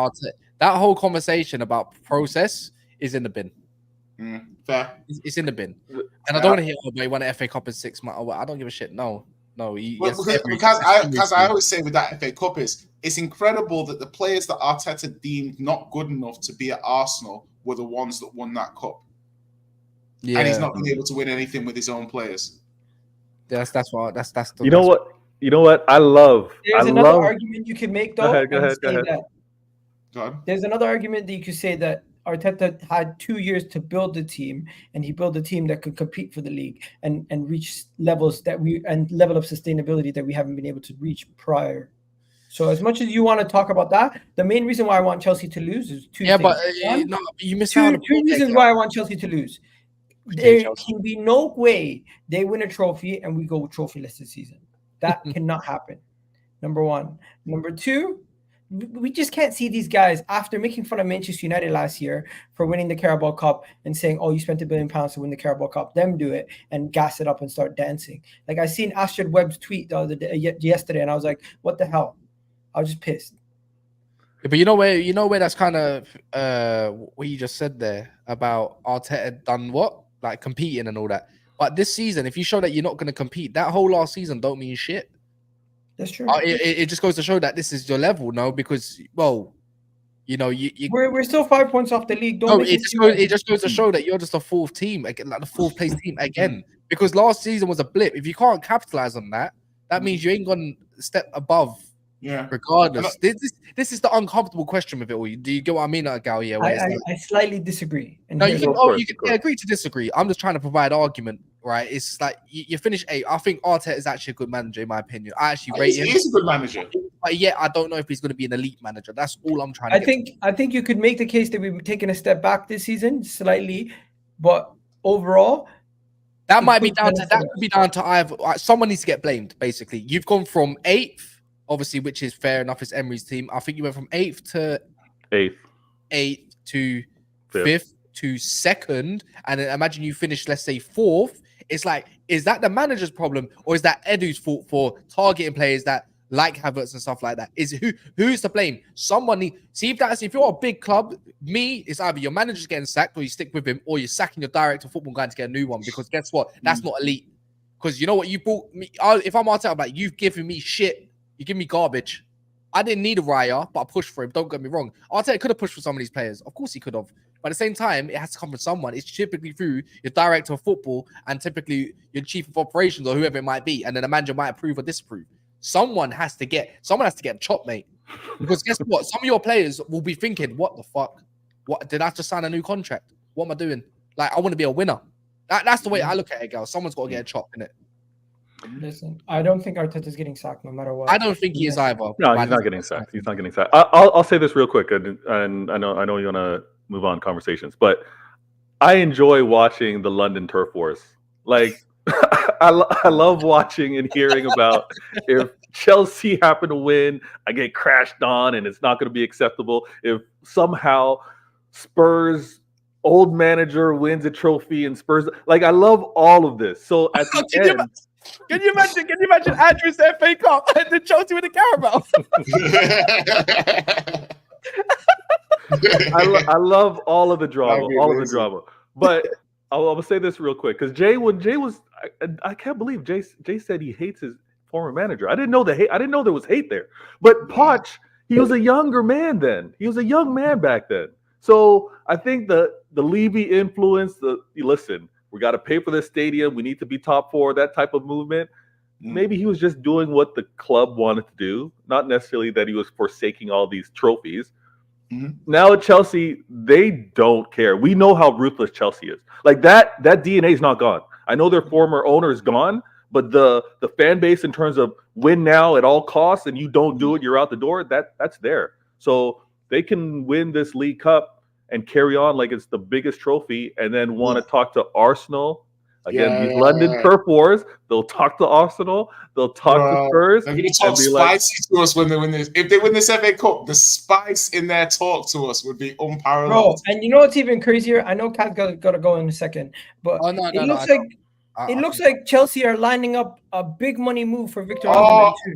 that whole conversation about process is in the bin. Fair. It's in the bin, and I don't want to hear they won an FA Cup in 6 months. I don't give a shit. No. Because I always say with that FA Cup it's incredible that the players that Arteta deemed not good enough to be at Arsenal were the ones that won that cup. Yeah, and he's not been able to win anything with his own players. That's the. You know what? I love. There's another argument you can make though. Go ahead. Go on. There's another argument that you could say that Arteta had 2 years to build the team, and he built a team that could compete for the league and reach levels level of sustainability that we haven't been able to reach prior. So as much as you want to talk about that, the main reason why I want Chelsea to lose is two things. But you missed out. Two reasons why I want Chelsea to lose. There can be no way they win a trophy and we go trophyless this season. That cannot happen. Number one. Number two, we just can't see these guys after making fun of Manchester United last year for winning the Carabao Cup and saying, oh, you spent £1 billion to win the Carabao Cup, them do it and gas it up and start dancing. Like I seen Astrid Webb's tweet the other day, yesterday, and I was like, what the hell? I was just pissed. But you know where that's kind of what you just said there about Arteta done what, like competing and all that. But this season, if you show that you're not going to compete, that whole last season don't mean shit. That's true. It just goes to show that this is your level, no? Because we're still 5 points off the league. It just goes to show that you're just a fourth team, like the fourth place team again. Because last season was a blip. If you can't capitalize on that, that means you ain't gonna step above. Yeah. Regardless, this is the uncomfortable question with it all. Do you get what I mean, Gal? Yeah. I slightly disagree. No, you can agree to disagree. I'm just trying to provide argument, right? It's like you finish 8th. I think Arteta is actually a good manager, in my opinion. I actually rate him. He's a good manager. But yeah, I don't know if he's going to be an elite manager. That's all I'm trying to I think you could make the case that we've taken a step back this season, slightly, but overall, that might be down to either someone needs to get blamed. Basically, you've gone from 8th, obviously, which is fair enough. It's Emery's team. I think you went from 8th to 8th to 5th to 2nd, and then imagine you finish, let's say 4th. It's like, is that the manager's problem, or is that Edu's fault for targeting players that like Havertz and stuff like that? Is who's to blame? Someone if you're a big club, it's either your manager's getting sacked or you stick with him, or you're sacking your director of football guy to get a new one, because guess what? That's not elite. Because you know what, you bought me. If I'm Arteta, I'm like, you've given me shit. You give me garbage. I didn't need a Raya, but I pushed for him. Don't get me wrong. Arteta could have pushed for some of these players. Of course he could have. But at the same time, it has to come from someone. It's typically through your director of football and typically your chief of operations or whoever it might be. And then the manager might approve or disapprove. Someone has to get chopped, mate. Because guess what? Some of your players will be thinking, what the fuck? What did I just sign a new contract? What am I doing? Like, I want to be a winner. That's the way I look at it, girl. Someone's got to get a chop in it. Listen, I don't think Arteta's getting sacked no matter what. I don't think he is either. No, he's not getting sacked. He's not getting sacked. I'll say this real quick, and I know you want to move on conversations, but I enjoy watching the London turf wars. Like, I love watching and hearing about if Chelsea happen to win, I get crashed on, and it's not going to be acceptable. If somehow Spurs old manager wins a trophy and Spurs, like, I love all of this. So at the end. Can you imagine Andrew's FA Cup and the Chelsea with the Carabao? I love all of the drama, But I'll say this real quick, because when Jay was, I can't believe Jay said he hates his former manager. I didn't know there was hate there. But Poch, he was a younger man then. He was a young man back then. So I think the Levy influence, listen, we got to pay for this stadium. We need to be top 4, that type of movement. Maybe he was just doing what the club wanted to do, not necessarily that he was forsaking all these trophies. Now at Chelsea, they don't care. We know how ruthless Chelsea is. Like, that DNA is not gone. I know their former owner is gone, but the fan base in terms of win now at all costs, and you don't do it, you're out the door, that's there. So they can win this League Cup and carry on like it's the biggest trophy, and then want to talk to Arsenal. Again, these London turf wars, they'll talk to Arsenal, they'll talk to Spurs. They're going to talk spicy to us when they win this. If they win this FA Cup, the spice in their talk to us would be unparalleled. Bro, and you know what's even crazier? I know Cat got to go in a second, but it looks like Chelsea are lining up a big money move for Victor Osimhen too.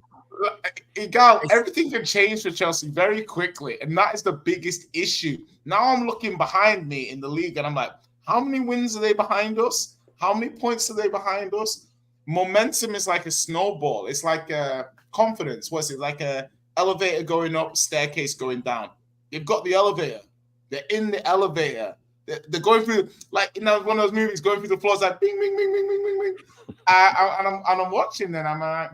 Everything can change for Chelsea very quickly, and that is the biggest issue. Now I'm looking behind me in the league, and I'm like, how many wins are they behind us? How many points are they behind us? Momentum is like a snowball. It's like confidence. What's it? Like a elevator going up, staircase going down. They've got the elevator. They're in the elevator. They're going through, like in one of those movies, going through the floors like bing, bing, bing, bing, bing, bing, bing. And I'm watching, and I'm like,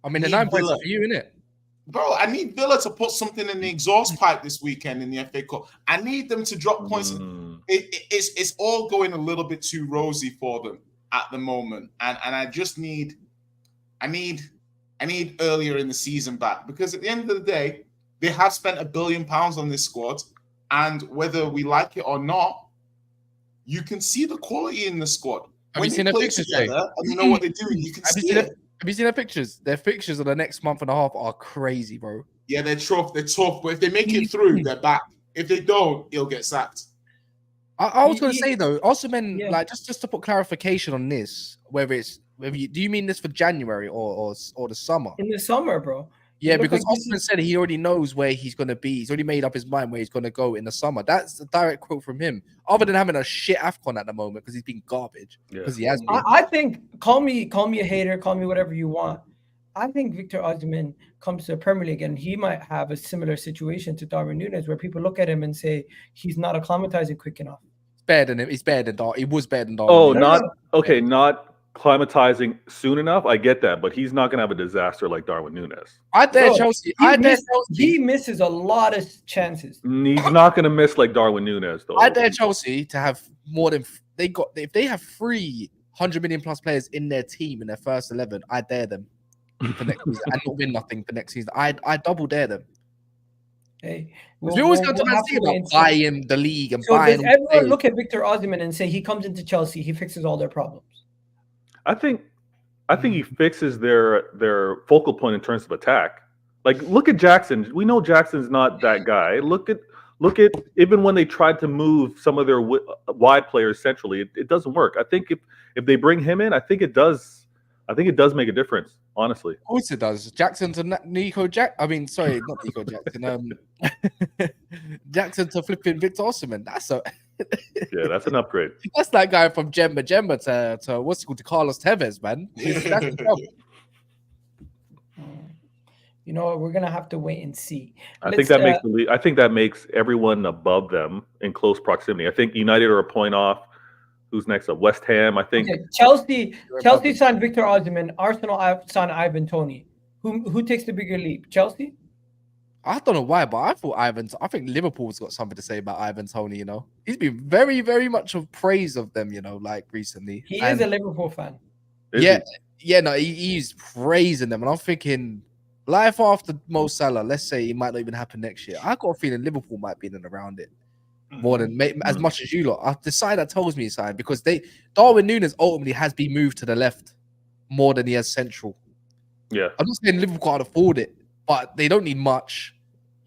the 9 points for you, innit? Bro, I need Villa to put something in the exhaust pipe this weekend in the FA Cup. I need them to drop points. It's all going a little bit too rosy for them at the moment, and I just need earlier in the season back, because at the end of the day, they have spent £1 billion on this squad, and whether we like it or not, you can see the quality in the squad. Have you seen the pictures together? And you know what they're doing. You can see it. Have you seen their pictures? Their pictures of the next month and a half are crazy, bro. Yeah, they're tough. But if they make it through, they're back. If they don't, he'll get sacked. I was going to say though, Osimhen, like just to put clarification on this, do you mean this for January or the summer? In the summer, bro. Yeah, Look because like this Osimhen said he already knows where he's going to be. He's already made up his mind where he's going to go in the summer. That's a direct quote from him. Other than having a shit AFCON at the moment because he's been garbage. Because he has been. I think call me a hater, call me whatever you want. I think Victor Osimhen comes to the Premier League and he might have a similar situation to Darwin Núñez, where people look at him and say he's not acclimatizing quick enough. It's better than him. He's better than Darwin. He was better than Darwin. Oh, not climatizing soon enough. I get that, but he's not going to have a disaster like Darwin Núñez. I dare Chelsea. He misses a lot of chances. He's not going to miss like Darwin Núñez, though. I dare Chelsea to have more than if they have 300 million plus players in their team in their first 11. I dare them for next season and not win nothing for next season. I double dare them. Hey, we always go to Man City about buying the league and buying. Does everyone look at Victor Osimhen and say he comes into Chelsea, he fixes all their problems? I think he fixes their focal point in terms of attack. Like, look at Jackson. We know Jackson's not that guy. Look at even when they tried to move some of their wide players centrally, it doesn't work. I think if they bring him in, I think it does make a difference. Honestly, of course it does. Jackson to Nico Jack. I mean, sorry, not Nico Jackson. Jackson to flipping Victor Osimhen. That's an upgrade. That's that guy from Gemma to what's it called, to Carlos Tevez, man. You know what? We're gonna have to wait and see. I think that makes everyone above them in close proximity. I think United are a point off. Who's next up? West Ham, I think. Okay. Chelsea signed Victor Osimhen. Arsenal signed Ivan Toney. Who takes the bigger leap? Chelsea? I don't know why, but I think Liverpool's got something to say about Ivan Toney. You know, he's been very, very much of praise of them. You know, like recently. He is a Liverpool fan. He's praising them, and I'm thinking, life after Mo Salah. Let's say it might not even happen next year. I got a feeling Liverpool might be in and around it. More than as much as you lot. The side that tells me it's side because Darwin Núñez ultimately has been moved to the left more than he has central. Yeah, I'm not saying Liverpool can't afford it, but they don't need much.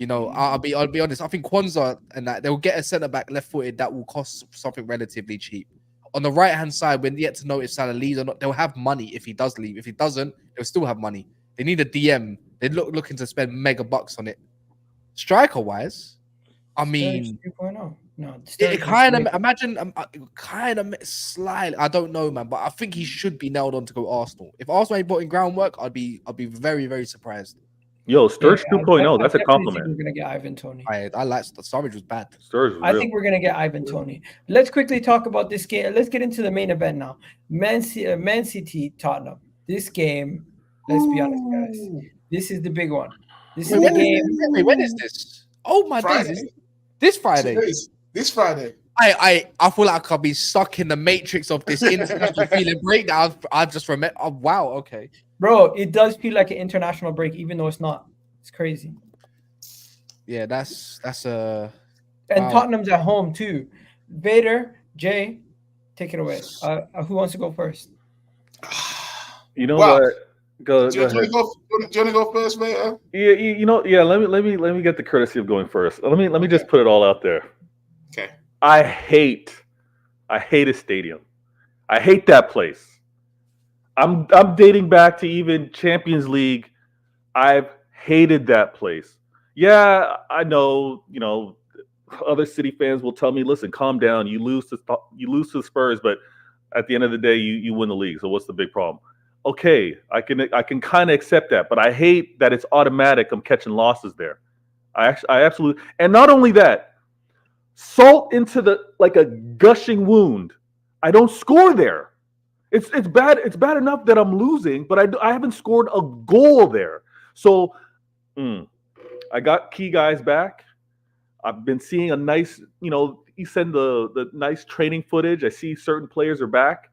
You know, I'll be honest. I think Kwanzaa and that they'll get a centre back left-footed that will cost something relatively cheap. On the right-hand side, when yet to know if Salah leaves or not, they'll have money if he does leave. If he doesn't, they'll still have money. They need a DM. They're looking to spend mega bucks on it. Striker-wise, I mean, 2.0. No, it kind of imagine, kind of slightly. I don't know, man, but I think he should be nailed on to go Arsenal. If Arsenal ain't putting groundwork, I'd be very, very surprised. Yo, Sturridge 2.0. That's a compliment. We're gonna get Ivan Toney. I like Sturridge was bad. I think we're gonna get Ivan Toney. Let's quickly talk about this game. Let's get into the main event now. Man City, Tottenham. This game. Let's be honest, guys. This is the big one. This is the game. Wait, when is this? Oh my days! This Friday. This Friday. I feel like I'll be stuck in the matrix of this international feeling breakdown. I've just remember. Oh, wow. Okay, bro, it does feel like an international break, even though it's not. It's crazy. Yeah, that's a. And Tottenham's at home too. Vader, Jay, take it away. Who wants to go first? You know what? Go do you ahead. Want to go first, Vader? Yeah. Let me get the courtesy of going first. Let me just put it all out there. Okay. I hate a stadium. I hate that place. I'm dating back to even Champions League. I've hated that place. Yeah, I know, other City fans will tell me, listen, calm down. You lose to Spurs, but at the end of the day, you win the league. So what's the big problem? Okay, I can kind of accept that, but I hate that it's automatic. I'm catching losses there. I absolutely, and not only that, salt into like a gushing wound. I don't score there. It's bad. It's bad enough that I'm losing, but I haven't scored a goal there. So I got key guys back. I've been seeing a nice, you send the nice training footage. I see certain players are back.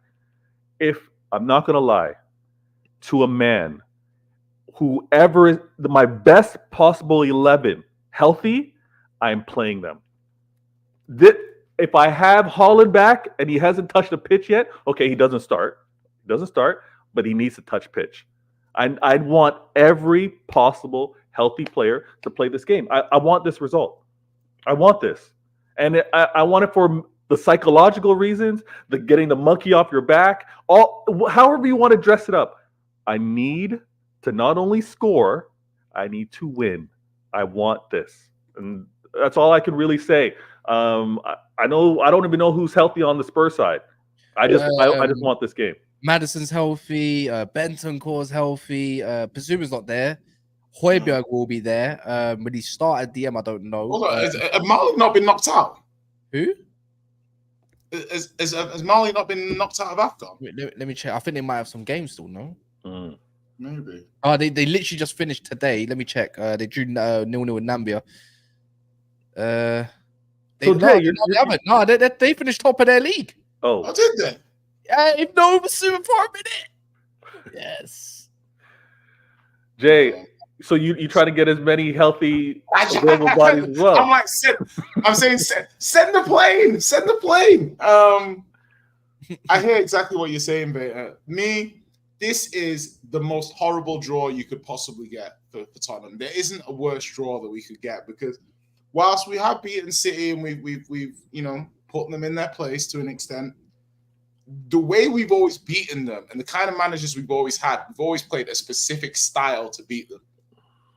If I'm not gonna lie, to a man, whoever is my best possible 11 healthy, I'm playing them. If I have Haaland back and he hasn't touched a pitch yet, okay, he doesn't start, but he needs to touch pitch. I'd want every possible healthy player to play this game. I want this result. I want this. And I want it for the psychological reasons, the getting the monkey off your back, however you want to dress it up. I need to not only score, I need to win. I want this. And that's all I can really say. I know I don't even know who's healthy on the Spurs side. I just want this game. Madison's healthy. Bentancur's healthy. Pasuma's not there. Højbjerg will be there. When he started DM, I don't know. Hold on, has Mali not been knocked out? Who? Has Mali not been knocked out of AFCON? Let me check. I think they might have some games still, no? Maybe. Oh, they literally just finished today. Let me check. They drew 0-0 with Nambia. They finished top of their league. Oh, did they? Yeah, if no Basuma for a minute. Yes. Jay, so you try to get as many healthy available bodies as well. I'm like, send the plane. Send the plane. I hear exactly what you're saying, but this is the most horrible draw you could possibly get for Tottenham. There isn't a worse draw that we could get, because whilst we have beaten City and we've put them in their place to an extent, the way we've always beaten them and the kind of managers we've always had, we've always played a specific style to beat them.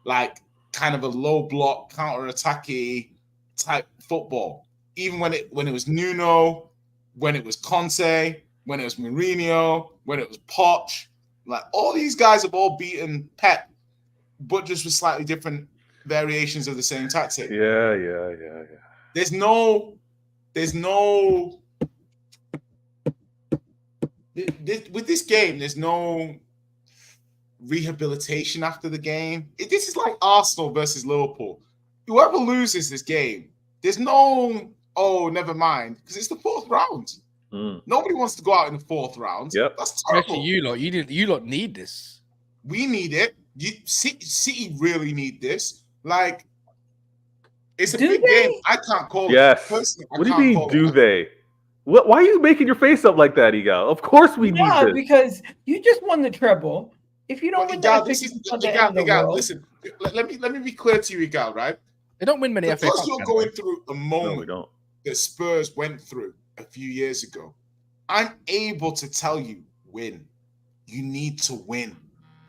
Like kind of a low block, counter-attacky type football. Even when it was Nuno, when it was Conte, when it was Mourinho, when it was Poch, like all these guys have all beaten Pep, but just with slightly different variations of the same tactic. Yeah. There's no with this game, there's no rehabilitation after the game. This is like Arsenal versus Liverpool. Whoever loses this game, there's no, never mind, because it's the fourth round. Nobody wants to go out in the fourth round. Yep. That's terrible. Actually, you lot need this. We need it. City really need this. Like, it's a big game. I can't call it. Yes. What do you mean, do they? Why are you making your face up like that, Egal? Of course we need this. Yeah, because you just won the treble. If you don't win that, listen. Let me be clear to you, Egal. Right? They don't win many FA Cups. Because you're going through a moment that Spurs went through a few years ago. I'm able to tell you, win. You need to win.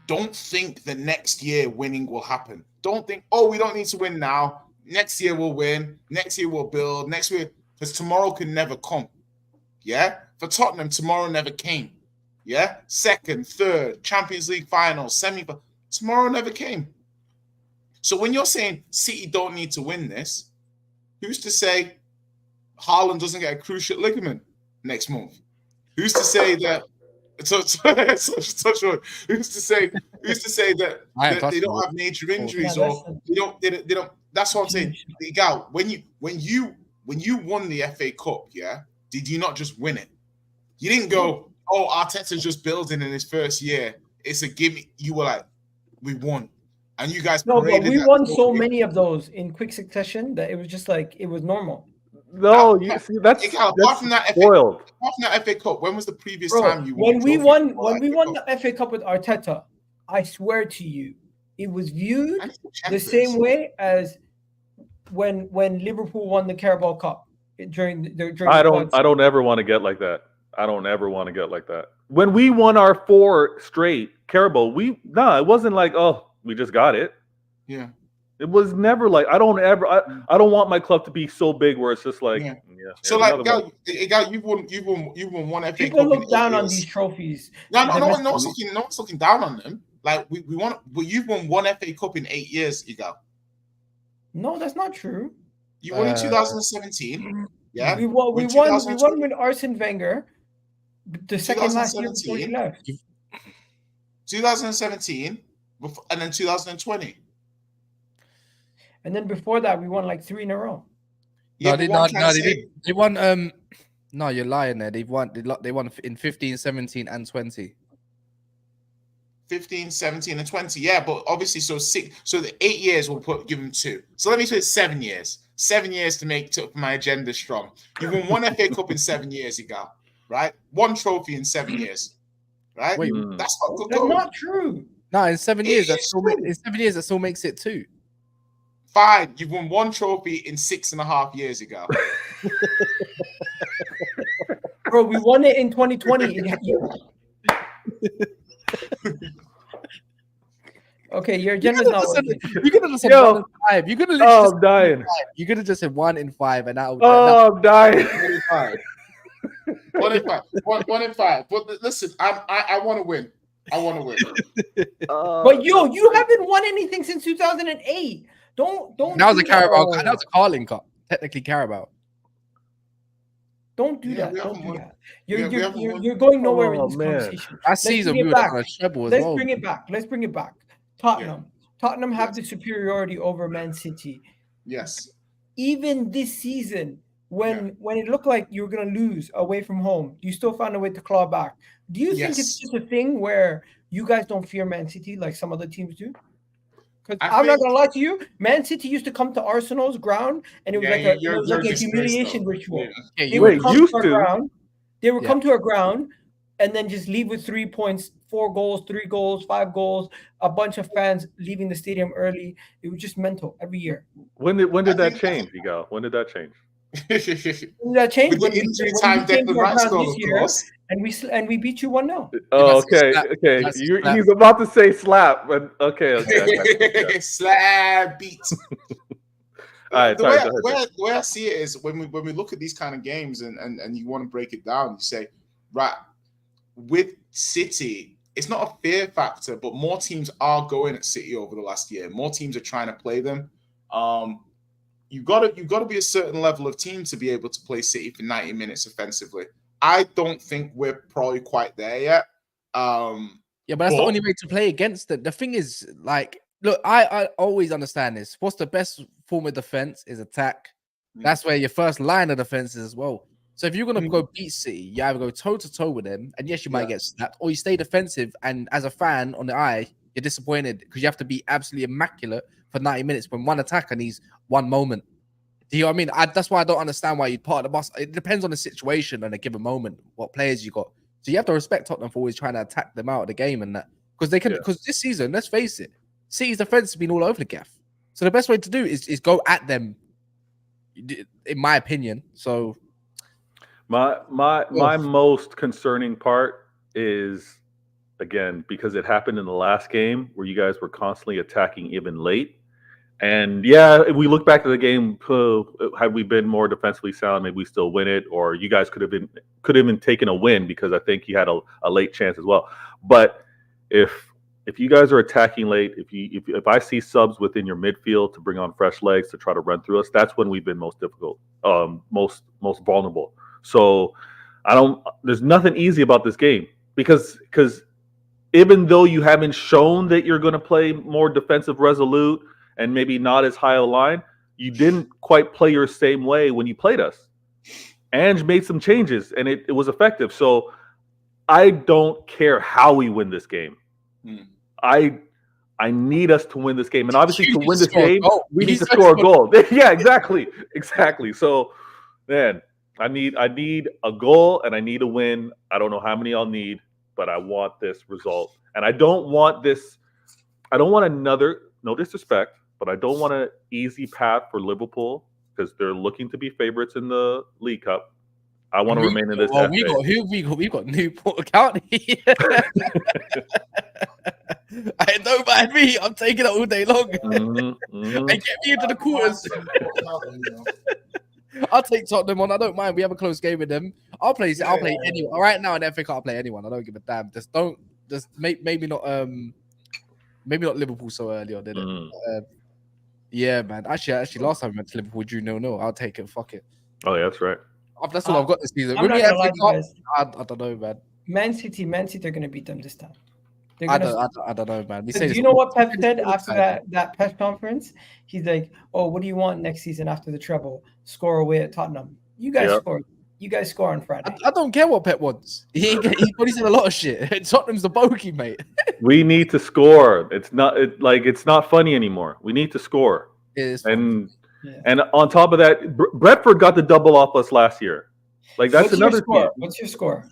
Don't think that next year winning will happen. Don't think, we don't need to win now. Next year we'll win. Next year we'll build. Next year, because tomorrow can never come. Yeah? For Tottenham, tomorrow never came. Yeah? Second, third, Champions League final, semi-final. Tomorrow never came. So when you're saying City don't need to win this, who's to say Haaland doesn't get a cruciate ligament next month? Who's to say that? Who's to say that they don't have major injuries or they don't? That's what I'm saying. Gal, when you won the FA Cup, yeah, did you not just win it? You didn't go, Arteta's just building in his first year. It's a gimme. You were like, we won. And you guys but we won so many of those in quick succession that it was just like it was normal. No, you see that's apart from that FA Cup. When was the previous time you won? When we won the FA Cup with Arteta, I swear to you, it was viewed the same way as when Liverpool won the Carabao Cup during I don't ever want to get like that. I don't ever want to get like that. When we won our 4 straight Carabao, it wasn't like, we just got it. Yeah. It was never like I don't want my club to be so big where it's just like So like Gal, you've won one FA Cup. People look down on these trophies. No one's looking down on them. Like we want, but you've won one FA Cup in 8 years, Egal. No, that's not true. You won in 2017. Yeah, we won with Arsene Wenger. The second last year before he left. 2017, and then 2020. And then before that, we won like 3 in a row. Yeah, they did. They won. No, you're lying there. They won in 15, 17, and 20. 15, 17, and 20. Yeah, but obviously, so the 8 years will give them 2. So let me say 7 years. 7 years to make my agenda strong. You won one FA Cup in 7 years, Egal. Right? 1 trophy in 7 years. Right? Wait, that's not good. That's not true. No, in 7 years, that still makes it 2. Fine, you've won 1 trophy in 6.5 years ago. Bro, we won it in 2020. Okay, your agenda's not working. You could have just said Yo. 1 in 5. You could have Oh, literally I'm dying. You could have just said 1 in 5, and that would. Oh, I'm dying. 1 in 5. 1 in 5. But listen, I want to win. I want to win. But you haven't won anything since 2008. Don't. That was a Carabao. That was a Carling Cup. Technically Carabao. Don't do Yeah, that. we Don't haven't do won. that. Yeah, we haven't You're, won. you're going nowhere in Oh, this man. conversation. That season we were on a treble as Let's well. bring it back. Let's bring it back. Tottenham. Tottenham have the superiority over Man City. Yes. Even this season, when it looked like you were going to lose away from home, you still found a way to claw back. Do you think it's just a thing where you guys don't fear Man City like some other teams do? Because I'm not gonna lie to you, Man City used to come to Arsenal's ground, and it was like a humiliation ritual. Yeah, They would come to our ground. They would come to our ground, and then just leave with 3 points, 4 goals, 3 goals, 5 goals. A bunch of fans leaving the stadium early. It was just mental every year. When did that change, Miguel? When did that change? That changed when we came to our ground this year, and we beat you 1-0. Oh, okay. He's about to say slap, but okay. Slap beat. All right, the way I see it is when we look at these kind of games and you want to break it down, you say, right, with City, it's not a fear factor, but more teams are going at City over the last year. More teams are trying to play them. You've got to be a certain level of team to be able to play City for 90 minutes offensively. I don't think we're probably quite there yet. But that's the only way to play against them. The thing is, like, look, I always understand this. What's the best form of defense is attack. That's where your first line of defense is as well. So if you're going to go beat City, you either go toe-to-toe with them, and yes, you might get snapped, or you stay defensive, and as a fan on the eye, you're disappointed because you have to be absolutely immaculate for 90 minutes when one attacker needs one moment. Do you know what I mean? That's why I don't understand why you'd part of the bus. It depends on the situation and a given moment, what players you got. So you have to respect Tottenham for always trying to attack them out of the game and that. Because they can, because this season, let's face it, City's defense has been all over the gaff. So the best way to do is go at them, in my opinion. So my most concerning part is, again, because it happened in the last game where you guys were constantly attacking even late. And if we look back to the game, had we been more defensively sound, maybe we still win it, or you guys could have been taken a win because I think you had a late chance as well. But if you guys are attacking late, if I see subs within your midfield to bring on fresh legs to try to run through us, that's when we've been most difficult, most vulnerable. So there's nothing easy about this game because even though you haven't shown that you're going to play more defensive resolute and maybe not as high a line, you didn't quite play your same way when you played us. Ange made some changes, and it was effective. So I don't care how we win this game. I need us to win this game. And obviously to win this game, we need to score a goal. Yeah, exactly. So, man, I need a goal, and I need a win. I don't know how many I'll need, but I want this result. And I don't want another, no disrespect, but I don't want an easy path for Liverpool because they're looking to be favorites in the League Cup. I want to remain in this. Well, we got Newport County. I don't mind me. I'm taking it all day long. And get me into the quarters. I'll take Tottenham on. I don't mind. We have a close game with them. I'll play anyone. Right now in the FA Cup, I'll play anyone. I don't give a damn. Maybe not Liverpool so early on, did it? Yeah, man. Actually, last time we went to Liverpool, drew 0-0. I'll take it. Fuck it. Oh yeah, that's right. That's all I've got this season. I'm not gonna lie to you guys. I don't know, man. Man City, they're gonna beat them this time. I don't know, man. Do you know what Pep said after that press conference? He's like, "Oh, what do you want next season after the treble? Score away at Tottenham. You guys score. You guys score on Friday." I don't care what Pep wants. He's said a lot of shit. Tottenham's the bogey, mate. We need to score. It's not funny anymore. We need to score. And on top of that, Brentford got the double off us last year. Like that's What's another score? What's your score?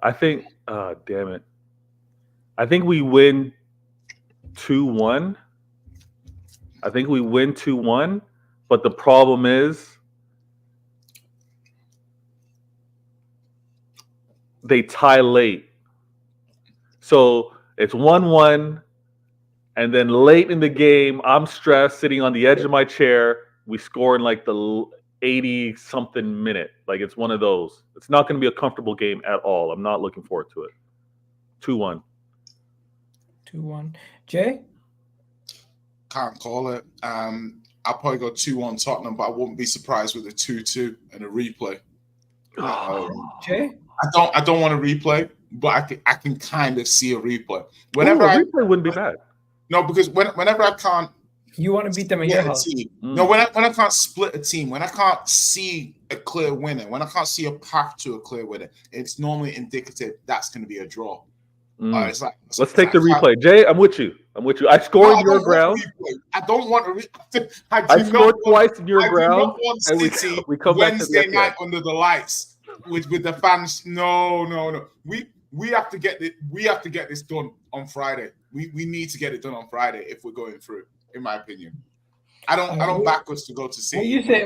I think, damn it. I think we win 2-1. But the problem is they tie late. So it's 1-1, and then late in the game, I'm stressed, sitting on the edge of my chair. We score in like the 80-something minute. Like, it's one of those. It's not going to be a comfortable game at all. I'm not looking forward to it. 2-1. 2-1. Jay? Can't call it. I'll probably go 2-1 Tottenham, but I wouldn't be surprised with a 2-2 and a replay. Jay? I don't want a replay, but I can kind of see a replay. Whenever a replay wouldn't be bad. No, because whenever I can't. You want to beat them in your house. No, when I can't split a team, when I can't see a clear winner, when I can't see a path to a clear winner, it's normally indicative that's going to be a draw. Let's take the replay. Jay, I'm with you. I scored in your ground. I don't want to. I scored twice in your ground. And we come Wednesday night under the lights with the fans. No. We have to get it. We have to get this done on Friday. We need to get it done on Friday if we're going through. In my opinion, I don't back us to go to see.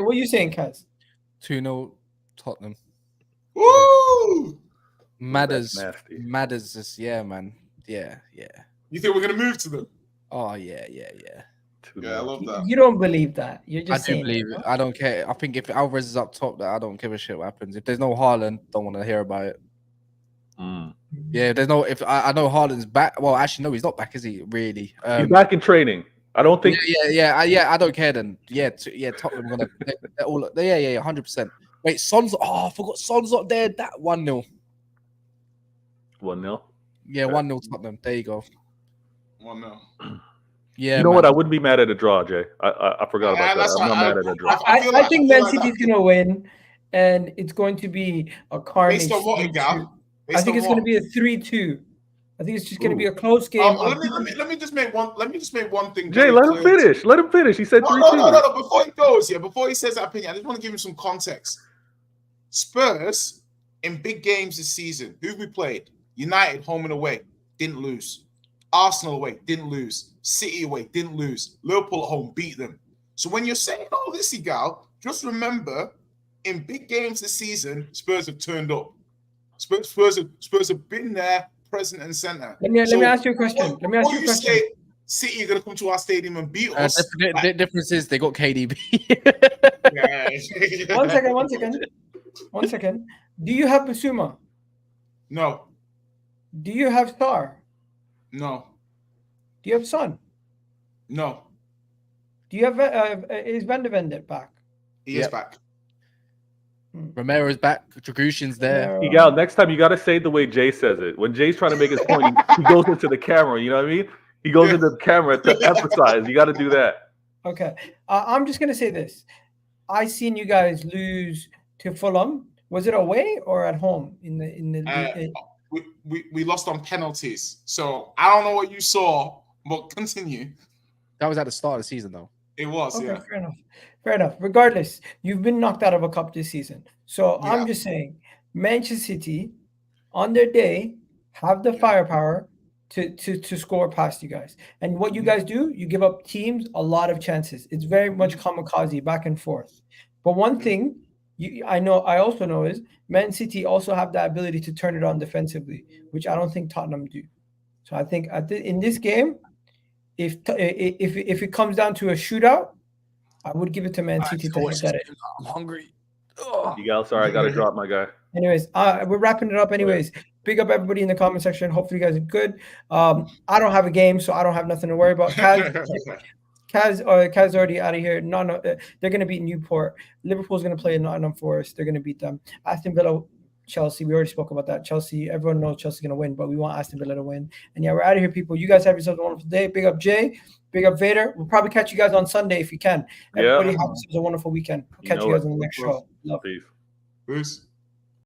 What are you saying, Kaz? 2-0 Tottenham. Woo! Matters is man. Yeah. You think we're gonna move to them? Oh yeah. Yeah, I love that. You don't believe that. You're just I do believe it. I don't care. I think if Alvarez is up top, that I don't give a shit what happens. If there's no Haaland, don't want to hear about it. Yeah, there's no. If I know Haaland's back. Well, actually, no, he's not back, is he? Really? He's back in training. I don't think. Yeah. I don't care then. Tottenham gonna. They're all. 100%. Wait, Son's. Oh, I forgot Son's not there. That 1-0. 1-0. Yeah, 1-0 Tottenham. There you go. 1-0. Yeah. You know what? I wouldn't be mad at a draw, Jay. I forgot about that. I'm not mad at a draw. I think Man City's gonna win, and it's going to be a carnage. Based on what, I think it's going to be a 3-2. I think it's just going to be a close game. Let me just make one thing. Jay, let him finish. Let him finish. He said 3-2. No. Before he goes, before he says that opinion, I just want to give him some context. Spurs in big games this season, who we played? United home and away, didn't lose. Arsenal away, didn't lose. City away, didn't lose. Liverpool at home, beat them. So when you're saying all this, Igal, just remember, in big games this season, Spurs have turned up. Spurs have been there, present and center. Let me ask you a question. City are going to come to our stadium and beat us. The difference is they got KDB. One second. Do you have Basuma? No. Do you have Star? No. Do you have Son? No. Do you have is Van de Ven back? He is back. Romero's back. Dragushin's there. Miguel, next time you got to say it the way Jay says it. When Jay's trying to make his point, he goes into the camera. You know what I mean? He goes into the camera to emphasize. You got to do that. Okay. I'm just going to say this. I seen you guys lose to Fulham. Was it away or at home? We lost on penalties. So I don't know what you saw, but continue. That was at the start of the season, though. It was, okay, Fair enough. Regardless, you've been knocked out of a cup this season. So I'm just saying, Manchester City, on their day, have the firepower to score past you guys. And what you guys do, you give up teams a lot of chances. It's very much kamikaze, back and forth. But one thing I also know is Man City also have the ability to turn it on defensively, which I don't think Tottenham do. So I think in this game, if it comes down to a shootout, I would give it to Man City to hit that. I'm hungry. Miguel, sorry, I got to drop my guy. Anyways, we're wrapping it up. Anyways, big up everybody in the comment section. Hopefully you guys are good. I don't have a game, so I don't have nothing to worry about. Kaz already out of here. No, they're going to beat Newport. Liverpool's going to play in Nottingham Forest. They're going to beat them. Aston Villa, Chelsea. We already spoke about that. Chelsea. Everyone knows Chelsea's going to win, but we want Aston Villa to win. And we're out of here, people. You guys have yourselves a wonderful day. Big up Jay. Big up Vader. We'll probably catch you guys on Sunday if you can. Everybody have a wonderful weekend. We'll catch you guys on the next show. Love. Peace. Peace.